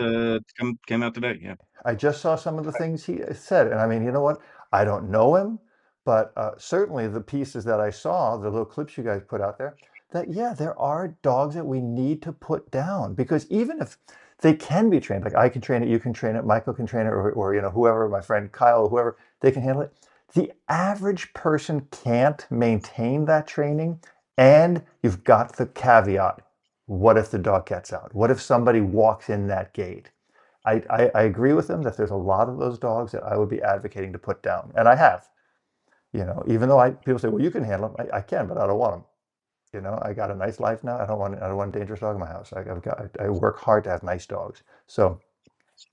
S2: came out today. Yeah.
S1: I just saw some of the things he said, and I mean, you know what? I don't know him, but certainly the pieces that I saw, the little clips you guys put out there, that yeah, there are dogs that we need to put down because even if they can be trained, like I can train it, you can train it, Michael can train it, or whoever, my friend Kyle, whoever, they can handle it. The average person can't maintain that training, and you've got the caveat: what if the dog gets out? What if somebody walks in that gate? I agree with them that there's a lot of those dogs that I would be advocating to put down, and I have. Even though people say, "Well, you can handle them," I can, but I don't want them. I got a nice life now. I don't want a dangerous dog in my house. I work hard to have nice dogs. So,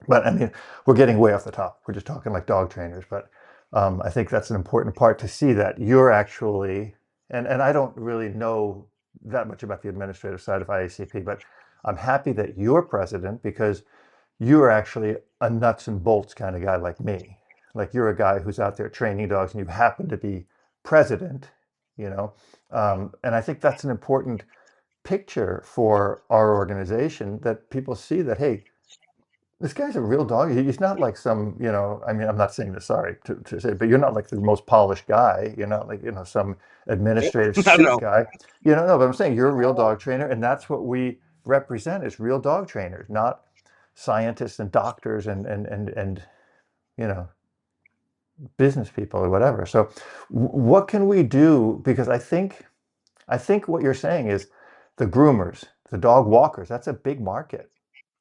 S1: but I mean, we're getting way off the top. We're just talking like dog trainers, but I think that's an important part to see that you're actually, and I don't really know that much about the administrative side of IACP, but I'm happy that you're president because you are actually a nuts and bolts kind of guy like me. Like you're a guy who's out there training dogs and you happen to be president, you know. And I think that's an important picture for our organization that people see that, hey, this guy's a real dog. He's not like some, I mean, I'm not saying this, sorry to say, but you're not like the most polished guy. You're not like, some administrative
S2: Not at
S1: suit
S2: all.
S1: guy. No, but I'm saying you're a real dog trainer, and that's what we represent is real dog trainers, not scientists and doctors and you know business people or whatever. So what can we do? Because I think what you're saying is the groomers, the dog walkers, that's a big market.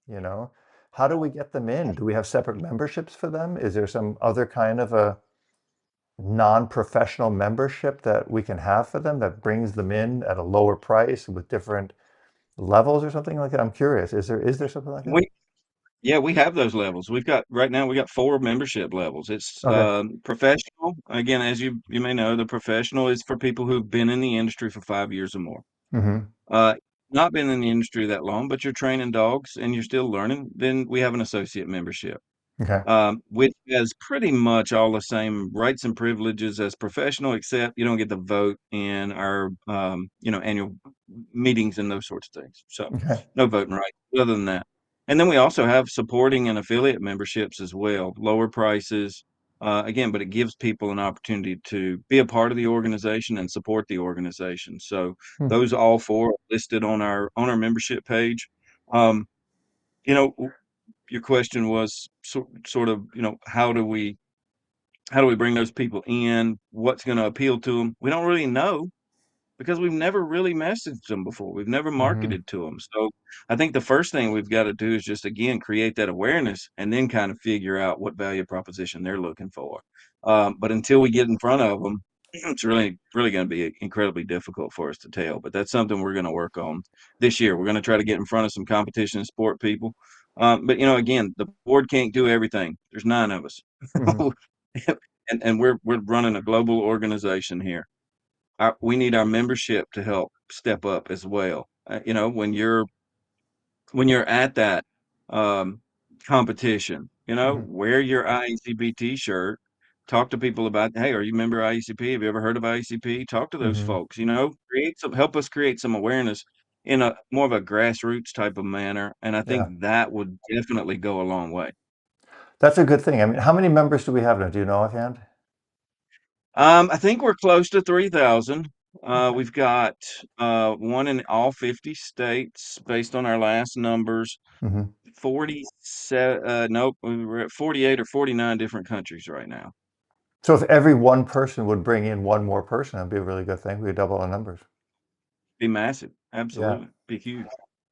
S1: you know how do we get them in? Do we have separate memberships for them? Is there some other kind of a non-professional membership that we can have for them that brings them in at a lower price with different levels or something like that? I'm curious, is there something like that?
S2: We Yeah, we have those levels. We've got right now we got four membership levels. It's
S1: Okay.
S2: professional. Again, as you may know, the professional is for people who've been in the industry for 5 years or more.
S1: Mm-hmm.
S2: Uh, Not been in the industry that long, but you're training dogs and you're still learning. Then we have an associate membership,
S1: Okay.
S2: which has pretty much all the same rights and privileges as professional, except you don't get to vote in our annual meetings and those sorts of things. So
S1: Okay.
S2: no voting rights other than that. And then we also have supporting and affiliate memberships as well, lower prices. Again, but it gives people an opportunity to be a part of the organization and support the organization. So
S1: Hmm.
S2: those all four are listed on our membership page. Um, you know, your question was sort of, how do we bring those people in? What's going to appeal to them? We don't really know because we've never really messaged them before. We've never
S1: Mm-hmm.
S2: marketed to them. So I think the first thing we've got to do is just again create that awareness and then kind of figure out what value proposition they're looking for. But until we get in front of them, It's really going to be incredibly difficult for us to tell, but that's something we're going to work on this year. We're going to try to get in front of some competition and sport people. But again, the board can't do everything. There's 9 of us,
S1: Hmm.
S2: and we're running a global organization here. We need our membership to help step up as well. When you're at that um, competition,
S1: Hmm.
S2: wear your IACP T-shirt. Talk to people about, hey, are you a member of IACP? Have you ever heard of IACP? Talk to those
S1: Hmm.
S2: folks. Help us create some awareness in a more of a grassroots type of manner, and I
S1: Yeah,
S2: think that would definitely go a long way.
S1: that's a good thing. I mean, how many members do we have now? Do you know offhand?
S2: I think we're close to 3,000.
S1: Okay.
S2: We've got one in all 50 states based on our last numbers.
S1: Hmm.
S2: 47, nope, we're at 48 or 49 different countries right now.
S1: So if every one person would bring in one more person, that'd be a really good thing. We could double our numbers.
S2: Be massive.
S1: Yeah.
S2: Absolutely. Be huge.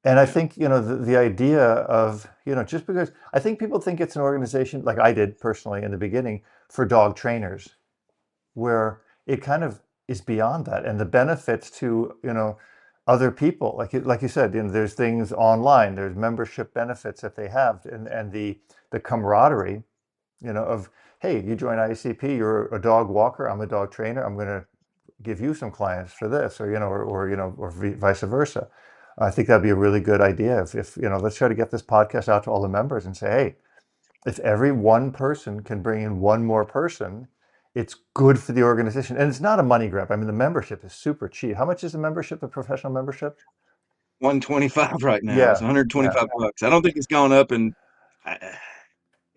S1: And I
S2: Yeah.
S1: think, the idea of, just because I think people think it's an organization, like I did personally in the beginning, for dog trainers, where it kind of is beyond that. And the benefits to, other people, like you said, there's things online, there's membership benefits that they have, and the camaraderie, of, hey, you join ICP, you're a dog walker, I'm a dog trainer, I'm going to give you some clients for this, or vice versa. I think that'd be a really good idea. If let's try to get this podcast out to all the members and say, hey, if every one person can bring in one more person, it's good for the organization, and it's not a money grab. I mean, the membership is super cheap. How much is the membership, the professional membership?
S2: 125 right now. It's
S1: Yeah, yeah.
S2: $125. I don't think it's gone up in uh,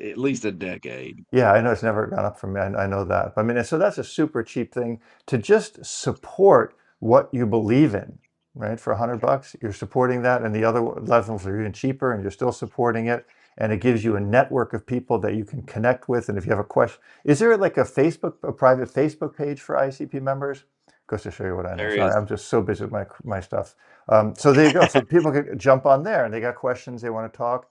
S2: at least a decade.
S1: Yeah, I know it's never gone up for me. I know that. I mean, so that's a super cheap thing to just support what you believe in, right? For $100, you're supporting that, and the other levels are even cheaper, and you're still supporting it. And it gives you a network of people that you can connect with. And if you have a question, is there like a private Facebook page for ICP members? Goes to show you what I know.
S2: There
S1: Sorry,
S2: is.
S1: I'm just so busy with my stuff. So there you go. So people can jump on there, and they got questions they want to talk.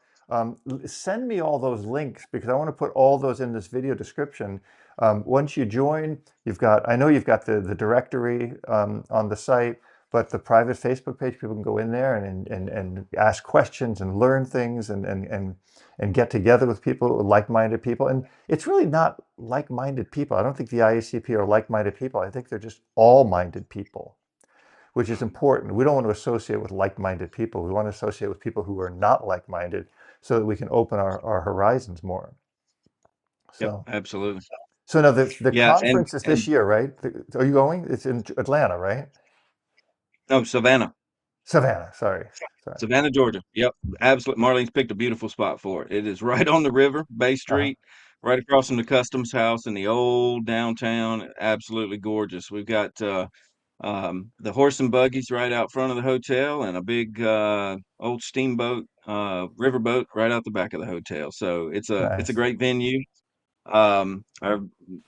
S1: Send me all those links because I want to put all those in this video description. Once you join, I know you've got the directory on the site, but the private Facebook page, people can go in there and ask questions and learn things and get together with people, like-minded people. And it's really not like-minded people. I don't think the IACP are like-minded people. I think they're just all-minded people, which is important. We don't want to associate with like-minded people. We want to associate with people who are not like-minded so that we can open our horizons more.
S2: Yep,
S1: So,
S2: absolutely.
S1: so now the
S2: Yeah, and
S1: conference is this
S2: and
S1: year, right? Are you going? It's in Atlanta, right?
S2: no, Savannah.
S1: Savannah, sorry. Sorry.
S2: Savannah, Georgia. Yep, absolutely. Marlene's picked a beautiful spot for it. It is right on the river, Bay
S1: Uh-huh.
S2: Street, right across from the Customs House in the old downtown. Absolutely gorgeous. We've got the horse and buggies right out front of the hotel, and a big old steamboat, riverboat right out the back of the hotel. So it's a
S1: Nice.
S2: great venue. Our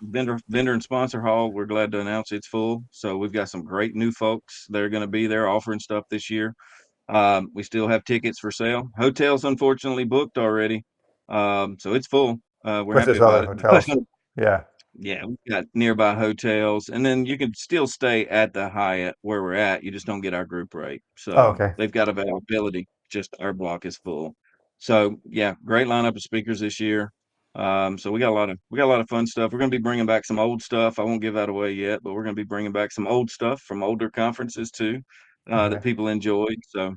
S2: vendor and sponsor hall, we're glad to announce it's full. So we've got some great new folks that are going to be there offering stuff this year. We still have tickets for sale. Hotels unfortunately booked already. So it's full. We're
S1: But
S2: happy
S1: there's other
S2: about it. But
S1: hotels. Yeah.
S2: yeah, we've got nearby hotels, and then you can still stay at the Hyatt where we're at. You just don't get our group rate.
S1: Oh,
S2: So
S1: okay.
S2: they've got availability. Just our block is full. So yeah, great lineup of speakers this year. So we got a lot of fun stuff. We're going to be bringing back some old stuff. I won't give that away yet, but we're going to be bringing back some old stuff from older conferences too, that
S1: Okay.
S2: people enjoyed. So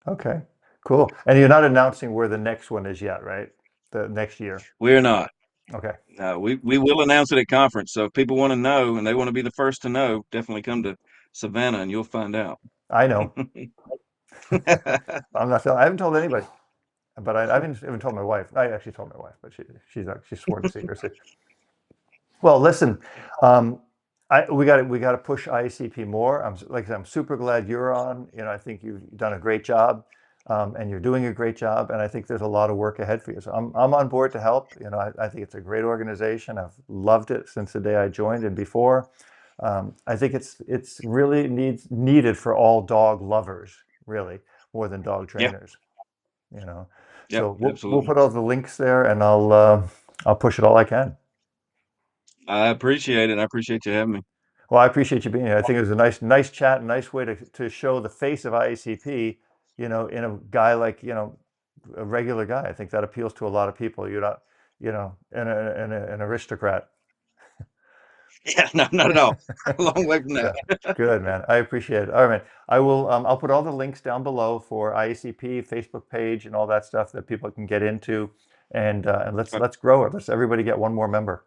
S1: Okay. Cool. And you're not announcing where the next one is yet, right? The next year.
S2: we're not.
S1: Okay.
S2: We will announce it at conference. So if people want to know and they want to be the first to know, definitely come to Savannah and you'll find out.
S1: I know. I'm not telling, I haven't told anybody, but I haven't even told my wife. I actually told my wife, but she's sworn to secrecy. Well, listen, um, we got to push IACP more. Like I said, I'm super glad you're on. I think you've done a great job, and you're doing a great job. And I think there's a lot of work ahead for you. So I'm on board to help. I think it's a great organization. I've loved it since the day I joined and before. I think it's really needed for all dog lovers, really, more than dog
S2: Yeah.
S1: trainers. You know,
S2: Yep.
S1: so we'll
S2: Absolutely.
S1: put all the links there, and I'll push it all I can.
S2: I appreciate it. I appreciate you having me.
S1: Well, I appreciate you being here. I think it was a nice chat, a nice way to show the face of IACP, in a guy like, a regular guy. I think that appeals to a lot of people. You're not, an aristocrat.
S2: Yeah, no, not at all. A long way from that.
S1: Yeah, good, man. I appreciate it. All right, man. I'll put all the links down below for IACP, Facebook page, and all that stuff that people can get into, and let's grow it. Let's everybody get one more member.